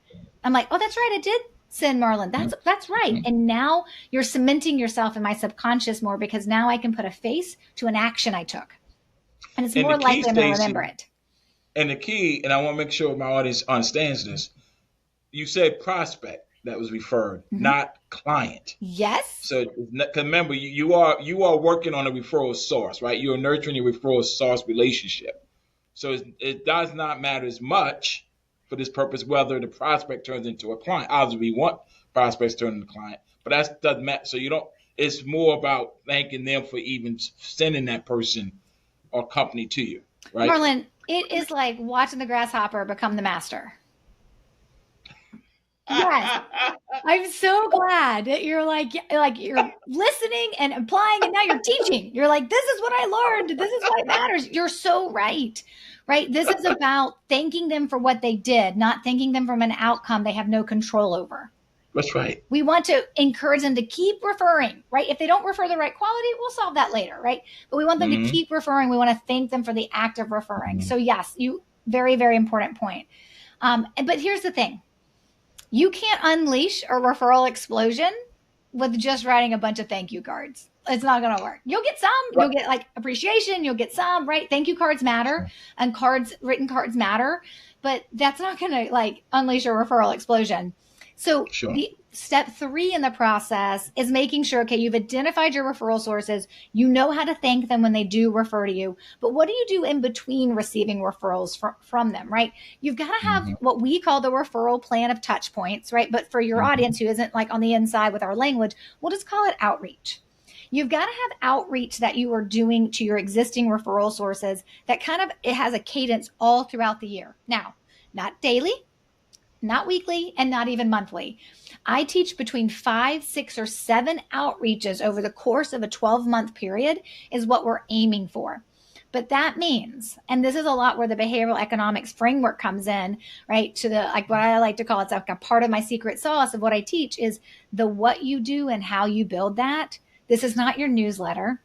I'm like, oh, that's right. I did send Marlon. That's right. And now you're cementing yourself in my subconscious more, because now I can put a face to an action I took. And it's more likely I'm going to remember it. And the key, and I want to make sure my audience understands this, you said prospect that was referred, not client. Yes. So remember, you are working on a referral source, right? You're nurturing your referral source relationship. So it does not matter as much for this purpose whether the prospect turns into a client. Obviously, we want prospects turning into a client, but that doesn't matter. So it's more about thanking them for even sending that person or company to you, right? Marlon, it is like watching the grasshopper become the master. Yes. I'm so glad that you're like you're listening and applying, and now you're teaching. You're like, this is what I learned. This is why it matters. You're so right. Right? This is about thanking them for what they did, not thanking them from an outcome they have no control over. That's right. We want to encourage them to keep referring, right? If they don't refer the right quality, we'll solve that later, right? But we want them to keep referring. We want to thank them for the act of referring. So yes, very, very important point. But here's the thing. You can't unleash a referral explosion with just writing a bunch of thank you cards. It's not going to work. You'll get some, you'll get like appreciation, you'll get some, right? Thank you cards matter, and written cards matter, but that's not going to like unleash a referral explosion. So the step 3 in the process is making sure, okay, you've identified your referral sources. You know how to thank them when they do refer to you. But what do you do in between receiving referrals from them, right? You've got to have what we call the referral plan of touch points, right? But for your audience who isn't like on the inside with our language, we'll just call it outreach. You've got to have outreach that you are doing to your existing referral sources that it has a cadence all throughout the year. Now, not daily, not weekly, and not even monthly. I teach between 5, 6, or 7 outreaches over the course of a 12-month period is what we're aiming for. But that means, and this is a lot where the behavioral economics framework comes in, right? To the, like what I like to call, it's like a part of my secret sauce of what I teach is the what you do and how you build that. This is not your newsletter,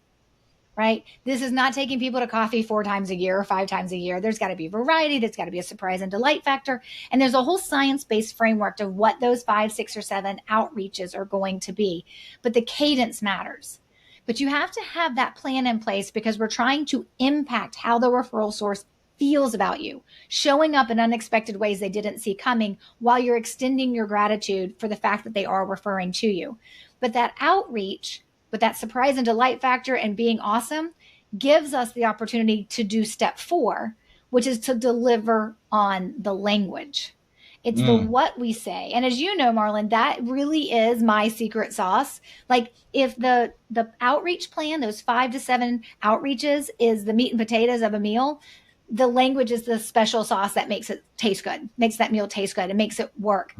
right? This is not taking people to coffee 4 times a year or 5 times a year. There's got to be variety. There's got to be a surprise and delight factor. And there's a whole science-based framework of what those 5, 6, or 7 outreaches are going to be. But the cadence matters. But you have to have that plan in place because we're trying to impact how the referral source feels about you, showing up in unexpected ways they didn't see coming while you're extending your gratitude for the fact that they are referring to you. But that outreach, with that surprise and delight factor and being awesome, gives us the opportunity to do step 4, which is to deliver on the language. It's the what we say. And as you know, Marlon, that really is my secret sauce. Like if the outreach plan, those 5 to 7 outreaches is the meat and potatoes of a meal, the language is the special sauce that makes it taste good, makes that meal taste good, and makes it work.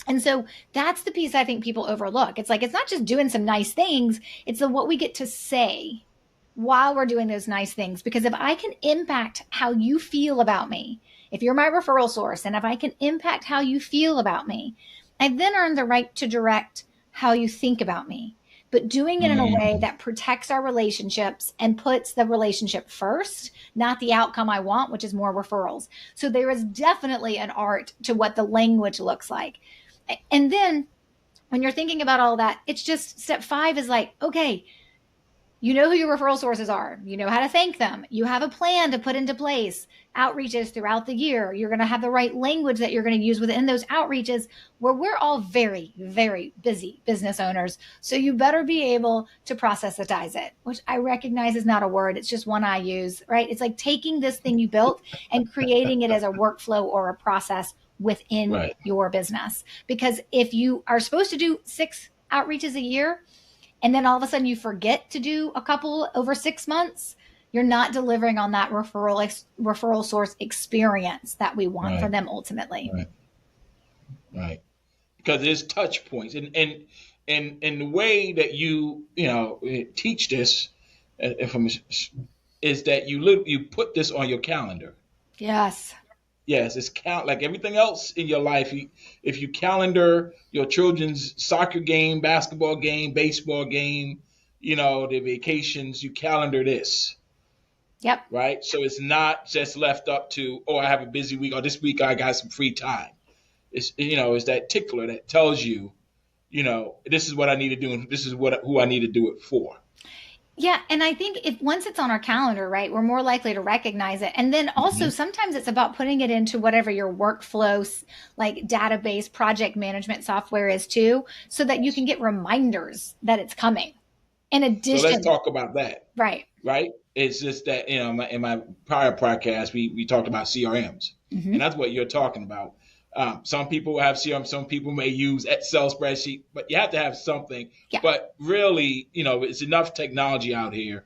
And so that's the piece I think people overlook. It's like, it's not just doing some nice things. It's what we get to say while we're doing those nice things. Because if I can impact how you feel about me, if you're my referral source, and if I can impact how you feel about me, I then earn the right to direct how you think about me, but doing it in a way that protects our relationships and puts the relationship first, not the outcome I want, which is more referrals. So there is definitely an art to what the language looks like. And then when you're thinking about all that, it's just step 5 is like, okay, you know who your referral sources are. You know how to thank them. You have a plan to put into place, outreaches throughout the year. You're going to have the right language that you're going to use within those outreaches, where we're all very, very busy business owners. So you better be able to process-itize it, which I recognize is not a word. It's just one I use, right? It's like taking this thing you built and creating it as a workflow or a process within your business. Because if you are supposed to do 6 outreaches a year, and then all of a sudden you forget to do a couple over 6 months, you're not delivering on that referral source experience that we want for them ultimately. Right. Because there's touch points, and the way that you teach this, is that you put this on your calendar. Yes. Yes, it's like everything else in your life. If you calendar your children's soccer game, basketball game, baseball game, the vacations, you calendar this. Yep. Right. So it's not just left up to, I have a busy week, or this week I got some free time. It's that tickler that tells you, this is what I need to do, and this is who I need to do it for. Yeah. And I think once it's on our calendar, right, we're more likely to recognize it. And then also sometimes it's about putting it into whatever your workflows, like database, project management software is too, so that you can get reminders that it's coming. In addition. So let's talk about that. Right. Right. It's just that, in my prior podcast, we talked about CRMs, and that's what you're talking about. Some people have CRM, some people may use Excel spreadsheet, but you have to have something. Yeah. But really, it's enough technology out here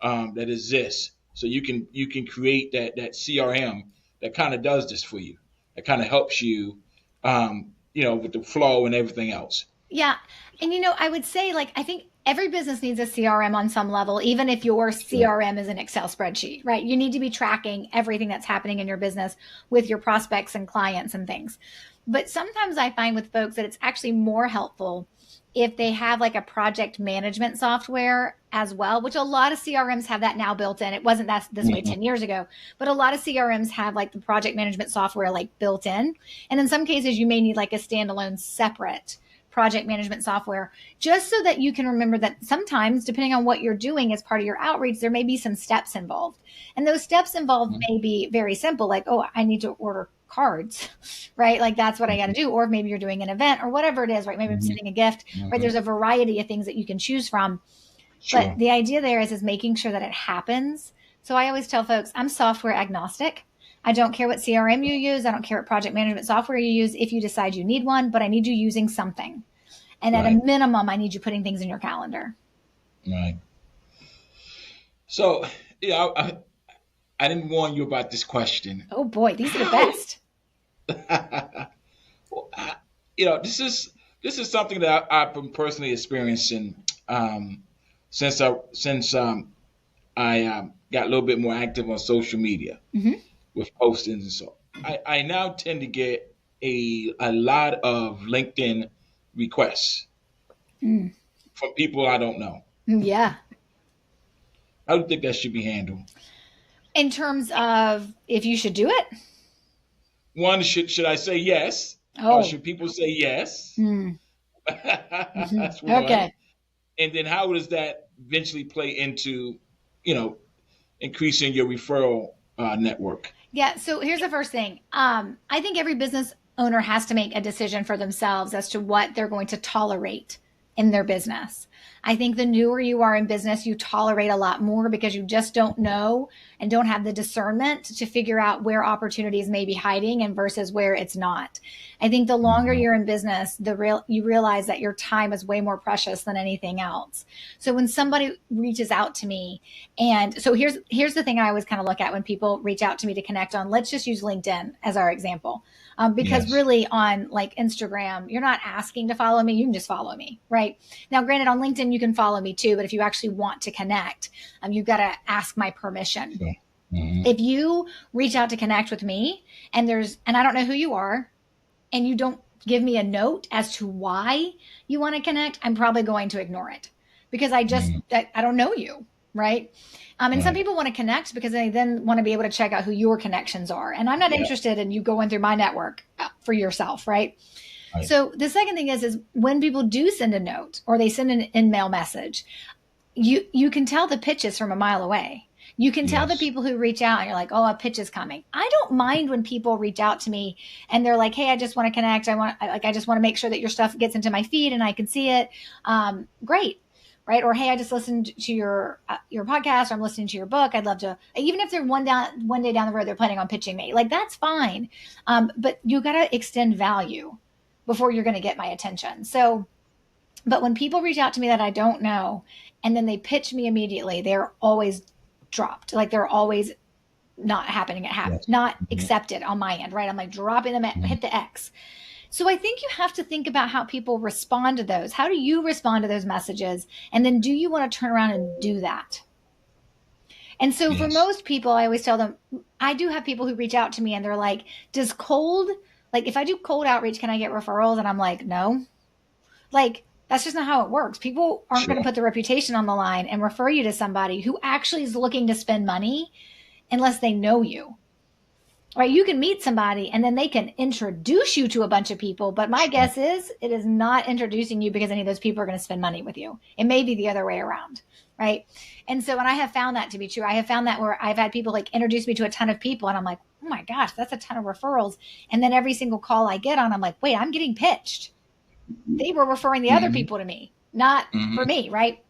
that exists, so you can create that CRM that kind of does this for you. That kind of helps you, with the flow and everything else. Yeah, and I would say, I think every business needs a CRM on some level, even if your CRM is an Excel spreadsheet, right? You need to be tracking everything that's happening in your business with your prospects and clients and things. But sometimes I find with folks that it's actually more helpful if they have a project management software as well, which a lot of CRMs have that now built in. It wasn't this way 10 years ago, but a lot of CRMs have the project management software built in. And in some cases, you may need a standalone separate project management software, just so that you can remember that sometimes, depending on what you're doing as part of your outreach, there may be some steps involved. And those steps involved may be very simple, I need to order cards, right? That's what I got to do. Or maybe you're doing an event or whatever it is, right? Maybe I'm sending a gift, right? There's a variety of things that you can choose from. Sure. But the idea there is making sure that it happens. So I always tell folks, I'm software agnostic. I don't care what CRM you use. I don't care what project management software you use if you decide you need one, but I need you using something. And at a minimum, I need you putting things in your calendar. Right. So, I didn't warn you about this question. Oh boy, these are the best. Well, this is something that I've been personally experiencing since I got a little bit more active on social media with postings and so. I now tend to get a lot of LinkedIn requests from people I don't know. Yeah. How do you think that should be handled? In terms of if you should do it? One, should I say yes? Or should people say yes? That's one. Okay. And then how does that eventually play into, increasing your referral network? Yeah. So here's the first thing. I think every business owner has to make a decision for themselves as to what they're going to tolerate in their business. I think the newer you are in business, you tolerate a lot more because you just don't know and don't have the discernment to figure out where opportunities may be hiding and versus where it's not. I think the longer you're in business, you realize that your time is way more precious than anything else. So when somebody reaches out to me, and so here's the thing I always kind of look at when people reach out to me to connect on, let's just use LinkedIn as our example. Because really on like Instagram, you're not asking to follow me. You can just follow me, right? Now, granted, on LinkedIn, you can follow me too, but if you actually want to connect, you've got to ask my permission. Sure. Mm-hmm. If you reach out to connect with me and I don't know who you are, and you don't give me a note as to why you want to connect, I'm probably going to ignore it because I don't know you, right? And some people want to connect because they then want to be able to check out who your connections are. And I'm not interested in you going through my network for yourself, right? So the second thing is when people do send a note or they send an in-mail message, you can tell the pitch is from a mile away. You can tell the people who reach out and you're like, oh, a pitch is coming. I don't mind when people reach out to me and they're like, hey, I just want to connect. I just want to make sure that your stuff gets into my feed and I can see it. Great. Right. Or, hey, I just listened to your podcast, or I'm listening to your book. I'd love to, even if they're one day down the road, they're planning on pitching me, like, that's fine. But you got to extend value before you're going to get my attention. So, but when people reach out to me that I don't know, and then they pitch me immediately, they're always dropped. Like, they're always not happening. Not accepted on my end. Right. I'm like dropping them, hit the X. So I think you have to think about how people respond to those. How do you respond to those messages? And then do you want to turn around and do that? And so for most people, I always tell them, I do have people who reach out to me and they're like, if I do cold outreach, can I get referrals? And I'm like, no. Like, that's just not how it works. People aren't going to put their reputation on the line and refer you to somebody who actually is looking to spend money unless they know you. Right? You can meet somebody and then they can introduce you to a bunch of people. But my guess is it is not introducing you because any of those people are going to spend money with you. It may be the other way around. Right. And so, and I have found that to be true. I have found that where I've had people like introduce me to a ton of people and I'm like, oh my gosh, that's a ton of referrals. And then every single call I get on, I'm like, wait, I'm getting pitched. They were referring the other people to me, not for me. Right.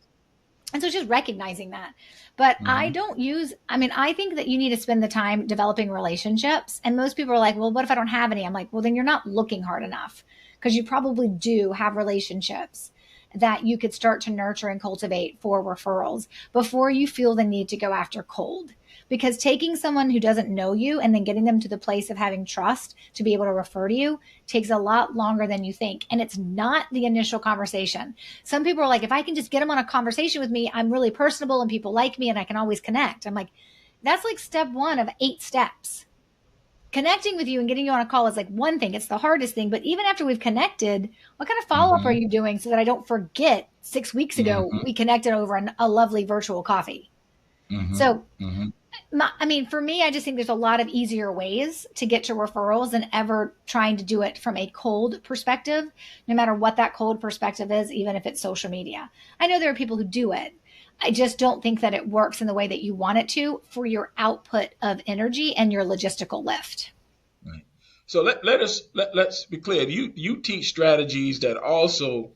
And so it's just recognizing that. But I think that you need to spend the time developing relationships. And most people are like, well, what if I don't have any? I'm like, well, then you're not looking hard enough, because you probably do have relationships that you could start to nurture and cultivate for referrals before you feel the need to go after cold. Because taking someone who doesn't know you and then getting them to the place of having trust to be able to refer to you takes a lot longer than you think. And it's not the initial conversation. Some people are like, if I can just get them on a conversation with me, I'm really personable and people like me and I can always connect. I'm like, that's like step 1 of 8 steps. Connecting with you and getting you on a call is like one thing. It's the hardest thing. But even after we've connected, what kind of follow-up are you doing so that I don't forget 6 weeks ago we connected over a lovely virtual coffee? So, for me, I just think there's a lot of easier ways to get to referrals than ever trying to do it from a cold perspective, no matter what that cold perspective is, even if it's social media. I know there are people who do it. I just don't think that it works in the way that you want it to for your output of energy and your logistical lift. Right. So let's be clear. You teach strategies that also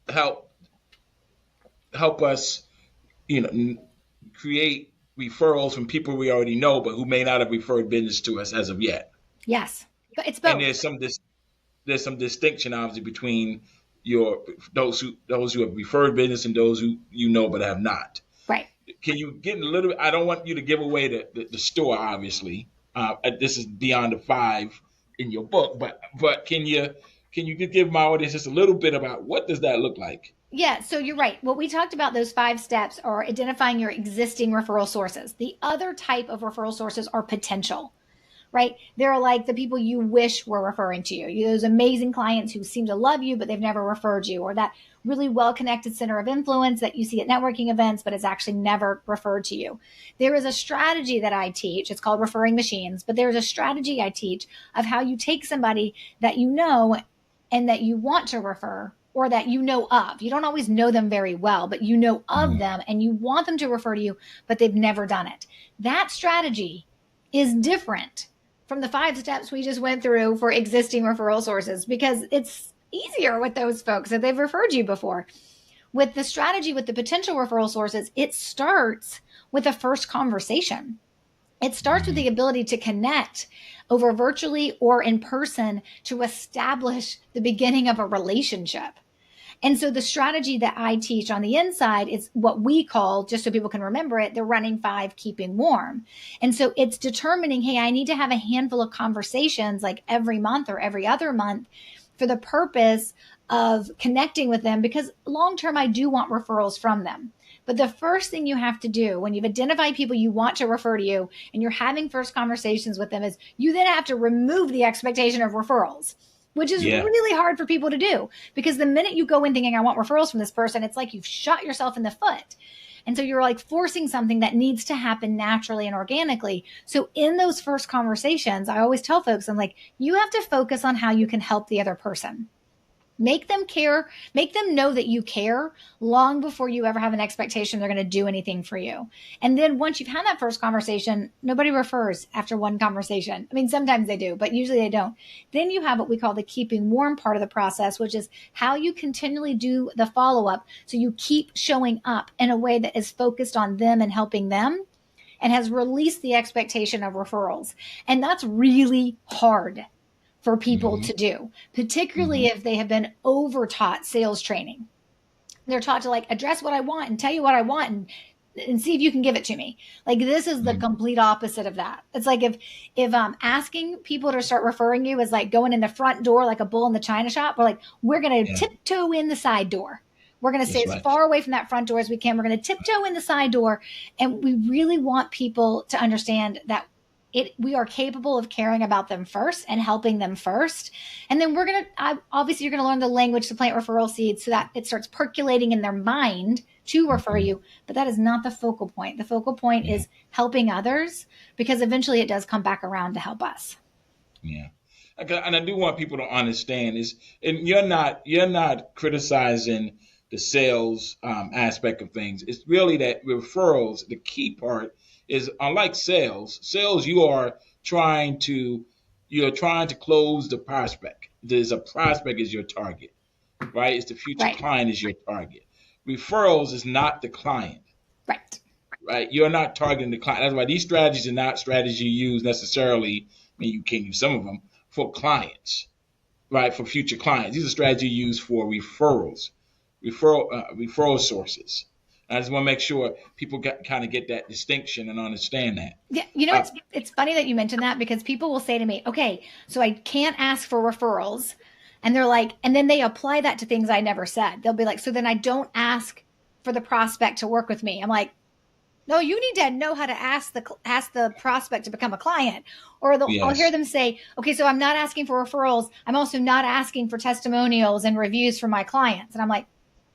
help us, create referrals from people we already know, but who may not have referred business to us as of yet. Yes, but it's both. And there's some distinction, obviously, between those who have referred business and those who but have not. Right. Can you get a little bit? I don't want you to give away the store, obviously. This is beyond the 5 in your book, but can you give my audience just a little bit about what does that look like? Yeah, so you're right. What we talked about, those 5 steps, are identifying your existing referral sources. The other type of referral sources are potential, right? They're like the people you wish were referring to you. Those amazing clients who seem to love you, but they've never referred you, or that really well-connected center of influence that you see at networking events, but it's actually never referred to you. There is a strategy that I teach. It's called Referring Machines, but there's a strategy I teach of how you take somebody that you know and that you want to refer, or that you know of. You don't always know them very well, but you know of them and you want them to refer to you, but they've never done it. That strategy is different from the 5 steps we just went through for existing referral sources, because it's easier with those folks if they've referred you before. with the strategy with the potential referral sources, it starts with a first conversation. It starts with the ability to connect over virtually or in person to establish the beginning of a relationship. And so the strategy that I teach on the inside is what we call, just so people can remember it, the running 5, keeping warm. And so it's determining, hey, I need to have a handful of conversations like every month or every other month for the purpose of connecting with them, because long-term, I do want referrals from them. But the first thing you have to do when you've identified people you want to refer to you and you're having first conversations with them is you then have to remove the expectation of referrals, which is really hard for people to do, because the minute you go in thinking I want referrals from this person, it's like you've shot yourself in the foot. And so you're like forcing something that needs to happen naturally and organically. So in those first conversations, I always tell folks, I'm like, you have to focus on how you can help the other person. Make them care, make them know that you care long before you ever have an expectation they're going to do anything for you. And then once you've had that first conversation, nobody refers after one conversation. I mean, sometimes they do, but usually they don't. Then you have what we call the keeping warm part of the process, which is how you continually do the follow-up. So you keep showing up in a way that is focused on them and helping them and has released the expectation of referrals. And that's really hard for people to do, particularly if they have been over-taught sales training. They're taught to like address what I want and tell you what I want and see if you can give it to me. Like this is the complete opposite of that. It's like if asking people to start referring you is like going in the front door like a bull in the china shop. We're like, we're going to tiptoe in the side door. We're going to stay as far away from that front door as we can. We're going to tiptoe in the side door. And we really want people to understand that we are capable of caring about them first and helping them first. And then obviously you're going to learn the language to plant referral seeds so that it starts percolating in their mind to refer you. But that is not the focal point. The focal point is helping others, because eventually it does come back around to help us. Yeah. And I do want people to understand and you're not criticizing the sales aspect of things. It's really that referrals, the key part is, unlike sales, you are trying to close the prospect. There's a prospect is your target, right? It's the future client is your target. Referrals is not the client. Right. You're not targeting the client. That's why these strategies are not strategies you use necessarily. I mean, you can use some of them for clients, right? For future clients. These are strategies you use for referral sources. I just want to make sure people kind of get that distinction and understand that. Yeah, it's funny that you mentioned that, because people will say to me, okay, so I can't ask for referrals. And they're like, and then they apply that to things I never said. They'll be like, so then I don't ask for the prospect to work with me. I'm like, no, you need to know how to ask the prospect to become a client. Or I'll hear them say, okay, so I'm not asking for referrals. I'm also not asking for testimonials and reviews from my clients. And I'm like,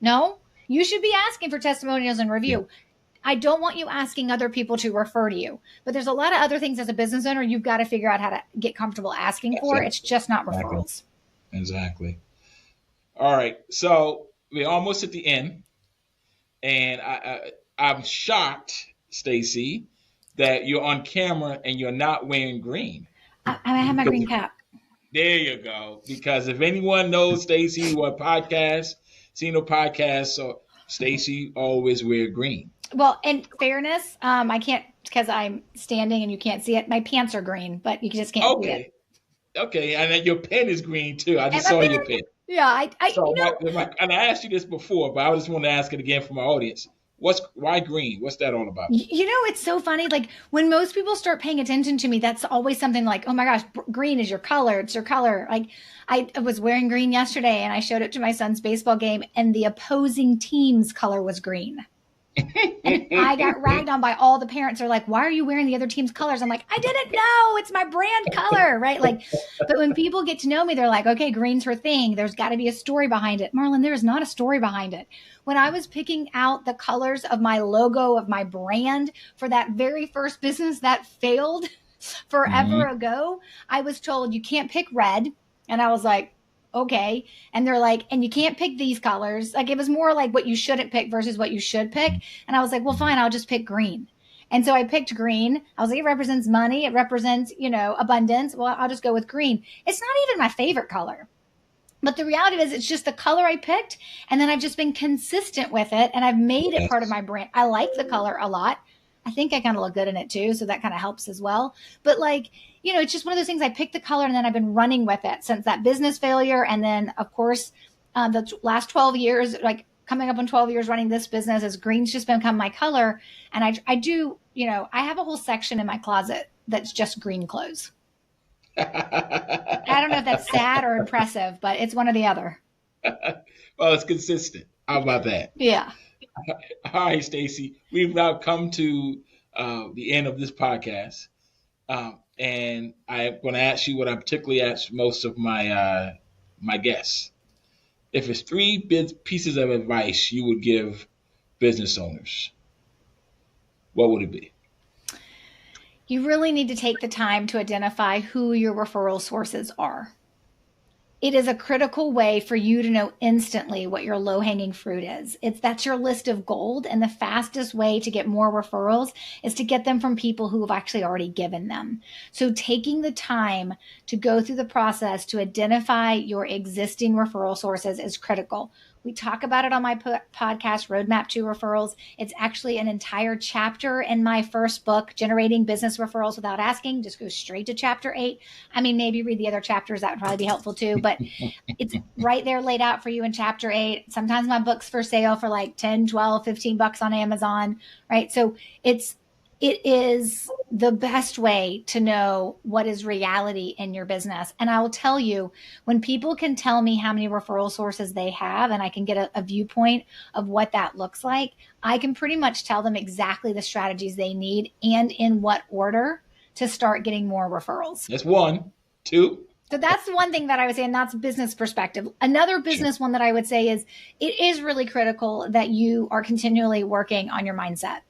no. You should be asking for testimonials and review. Yeah. I don't want you asking other people to refer to you. But there's a lot of other things as a business owner you've got to figure out how to get comfortable asking for. It's just not referrals. Exactly. All right. So we're almost at the end. And I'm shocked, Stacey, that you're on camera and you're not wearing green. I have my green cap. There you go. Because if anyone knows Stacey, what podcast, seen no podcast, so Stacey always wear green. Well, in fairness, I can't, because I'm standing and you can't see it. My pants are green, but you just can't see it. Okay, and then your pen is green too. I just saw your pen. Yeah, and I asked you this before, but I just want to ask it again for my audience. Why green? What's that all about? It's so funny. Like when most people start paying attention to me, that's always something like, oh my gosh, green is your color. It's your color. Like I was wearing green yesterday and I showed it to my son's baseball game and the opposing team's color was green. And I got ragged on by all the parents. They're like, why are you wearing the other team's colors? I'm like, I didn't know. It's my brand color, right? Like, but when people get to know me, they're like, okay, green's her thing. There's got to be a story behind it. Marlon, there is not a story behind it. When I was picking out the colors of my logo, of my brand for that very first business that failed forever ago, I was told you can't pick red. And I was like, okay. And they're like, and you can't pick these colors. Like it was more like what you shouldn't pick versus what you should pick. And I was like, well, fine, I'll just pick green. And so I picked green. I was like, it represents money. It represents, abundance. Well, I'll just go with green. It's not even my favorite color. But the reality is it's just the color I picked, and then I've just been consistent with it, and I've made it part of my brand. I like the color a lot. I think I kind of look good in it too, so that kind of helps as well. But like, it's just one of those things. I picked the color, and then I've been running with it since that business failure. And then, of course, the last 12 years, like coming up on 12 years running this business, as green's just become my color. And I do, I have a whole section in my closet that's just green clothes. I don't know if that's sad or impressive, but it's one or the other. Well, it's consistent. How about that? Yeah. All right, Stacey. We've now come to the end of this podcast. And I'm going to ask you what I particularly ask most of my my guests. If it's 3 pieces of advice you would give business owners, what would it be? You really need to take the time to identify who your referral sources are. It is a critical way for you to know instantly what your low-hanging fruit is. That's your list of gold, and the fastest way to get more referrals is to get them from people who have actually already given them. So taking the time to go through the process to identify your existing referral sources is critical. We talk about it on my podcast, Roadmap to Referrals. It's actually an entire chapter in my first book, Generating Business Referrals Without Asking. Just go straight to chapter 8. I mean, maybe read the other chapters. That would probably be helpful too. But it's right there laid out for you in chapter 8. Sometimes my book's for sale for like 10, 12, 15 bucks on Amazon, right? So it is the best way to know what is reality in your business. And I will tell you, when people can tell me how many referral sources they have, and I can get a viewpoint of what that looks like, I can pretty much tell them exactly the strategies they need and in what order to start getting more referrals. That's 1. 2. So that's one thing that I would say, and that's business perspective. Another business one that I would say is it is really critical that you are continually working on your mindset.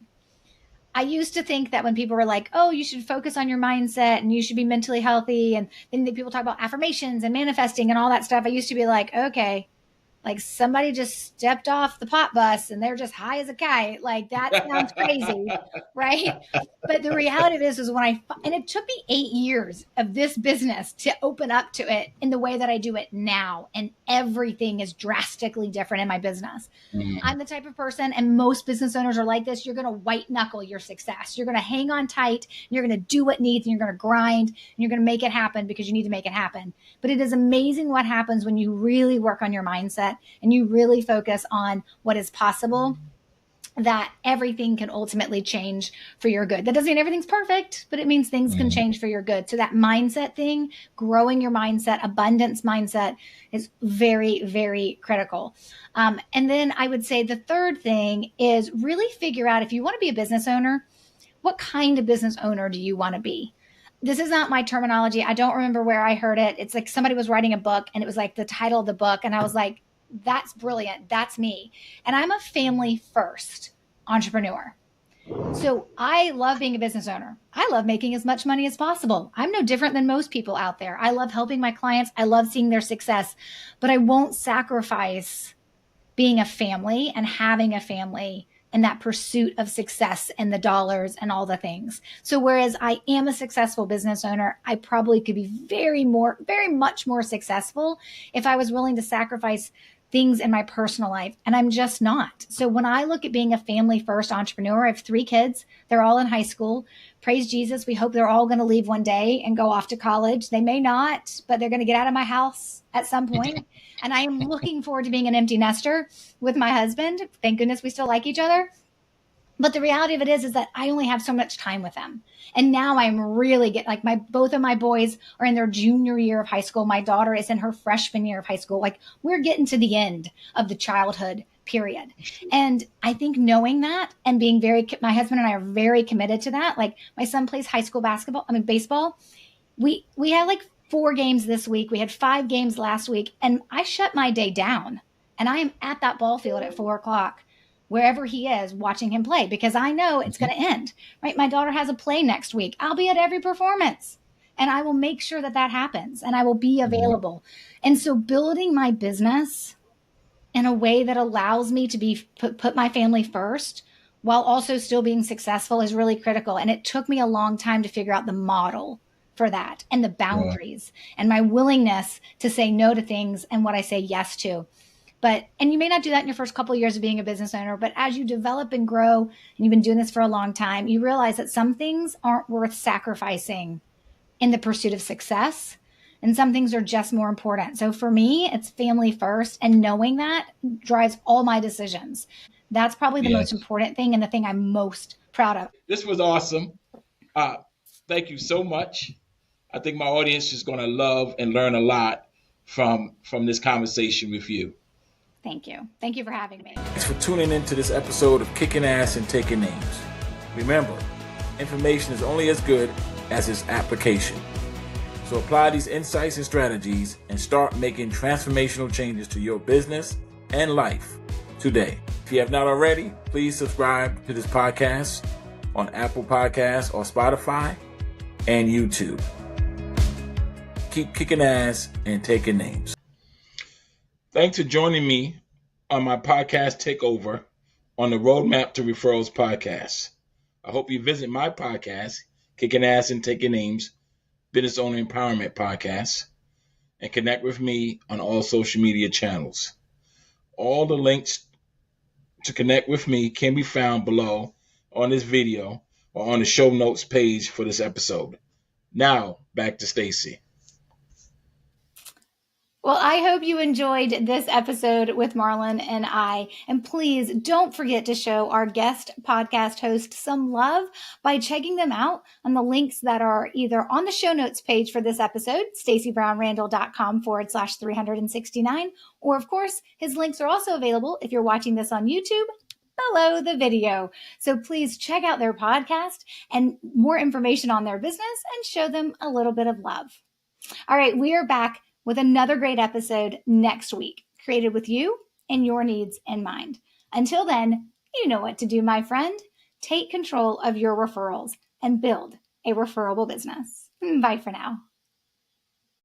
I used to think that when people were like, oh, you should focus on your mindset and you should be mentally healthy. And then people talk about affirmations and manifesting and all that stuff. I used to be like, okay, like somebody just stepped off the pot bus and they're just high as a kite. Like that sounds crazy, right? But the reality of this is and it took me 8 years of this business to open up to it in the way that I do it now. And everything is drastically different in my business. I'm the type of person, and most business owners are like this, you're going to white knuckle your success. You're going to hang on tight, and you're going to do what needs, and you're going to grind, and you're going to make it happen because you need to make it happen. But it is amazing what happens when you really work on your mindset and you really focus on what is possible, that everything can ultimately change for your good. That doesn't mean everything's perfect, but it means things can change for your good. So that mindset thing, growing your mindset, abundance mindset is very, very critical. And then I would say the third thing is really figure out, if you want to be a business owner, what kind of business owner do you want to be? This is not my terminology. I don't remember where I heard it. It's like somebody was writing a book and it was like the title of the book. And I was like, that's brilliant. That's me. And I'm a family first entrepreneur. So I love being a business owner. I love making as much money as possible. I'm no different than most people out there. I love helping my clients. I love seeing their success, but I won't sacrifice being a family and having a family and that pursuit of success and the dollars and all the things. So whereas I am a successful business owner, I probably could be very much more successful if I was willing to sacrifice things in my personal life. And I'm just not. So when I look at being a family first entrepreneur, I have 3 kids. They're all in high school. Praise Jesus. We hope they're all going to leave one day and go off to college. They may not, but they're going to get out of my house at some point. And I am looking forward to being an empty nester with my husband. Thank goodness we still like each other. But the reality of it is that I only have so much time with them. And now I'm really both of my boys are in their junior year of high school. My daughter is in her freshman year of high school. Like, we're getting to the end of the childhood period. And I think knowing that and being my husband and I are very committed to that. Like, my son plays baseball. We had like 4 games this week. We had 5 games last week, and I shut my day down and I am at that ball field at 4:00. Wherever he is, watching him play, because I know it's going to end, right? My daughter has a play next week. I'll be at every performance and I will make sure that happens and I will be available. And so building my business in a way that allows me to put my family first while also still being successful is really critical. And it took me a long time to figure out the model for that, and the boundaries and my willingness to say no to things and what I say yes to. And you may not do that in your first couple of years of being a business owner, but as you develop and grow, and you've been doing this for a long time, you realize that some things aren't worth sacrificing in the pursuit of success. And some things are just more important. So for me, it's family first. And knowing that drives all my decisions. That's probably the most important thing and the thing I'm most proud of. This was awesome. Thank you so much. I think my audience is going to love and learn a lot from this conversation with you. Thank you. Thank you for having me. Thanks for tuning into this episode of Kicking Ass and Taking Names. Remember, information is only as good as its application. So apply these insights and strategies and start making transformational changes to your business and life today. If you have not already, please subscribe to this podcast on Apple Podcasts or Spotify and YouTube. Keep kicking ass and taking names. Thanks for joining me on my podcast Takeover on the Roadmap to Referrals podcast. I hope you visit my podcast, Kicking Ass and Taking Names, Business Owner Empowerment Podcast, and connect with me on all social media channels. All the links to connect with me can be found below on this video or on the show notes page for this episode. Now, back to Stacey. Well, I hope you enjoyed this episode with Marlon and I. And please don't forget to show our guest podcast host some love by checking them out on the links that are either on the show notes page for this episode, staceybrownrandall.com/369. Or of course, his links are also available if you're watching this on YouTube below the video. So please check out their podcast and more information on their business and show them a little bit of love. All right, we are back with another great episode next week, created with you and your needs in mind. Until then, you know what to do, my friend. Take control of your referrals and build a referable business. Bye for now.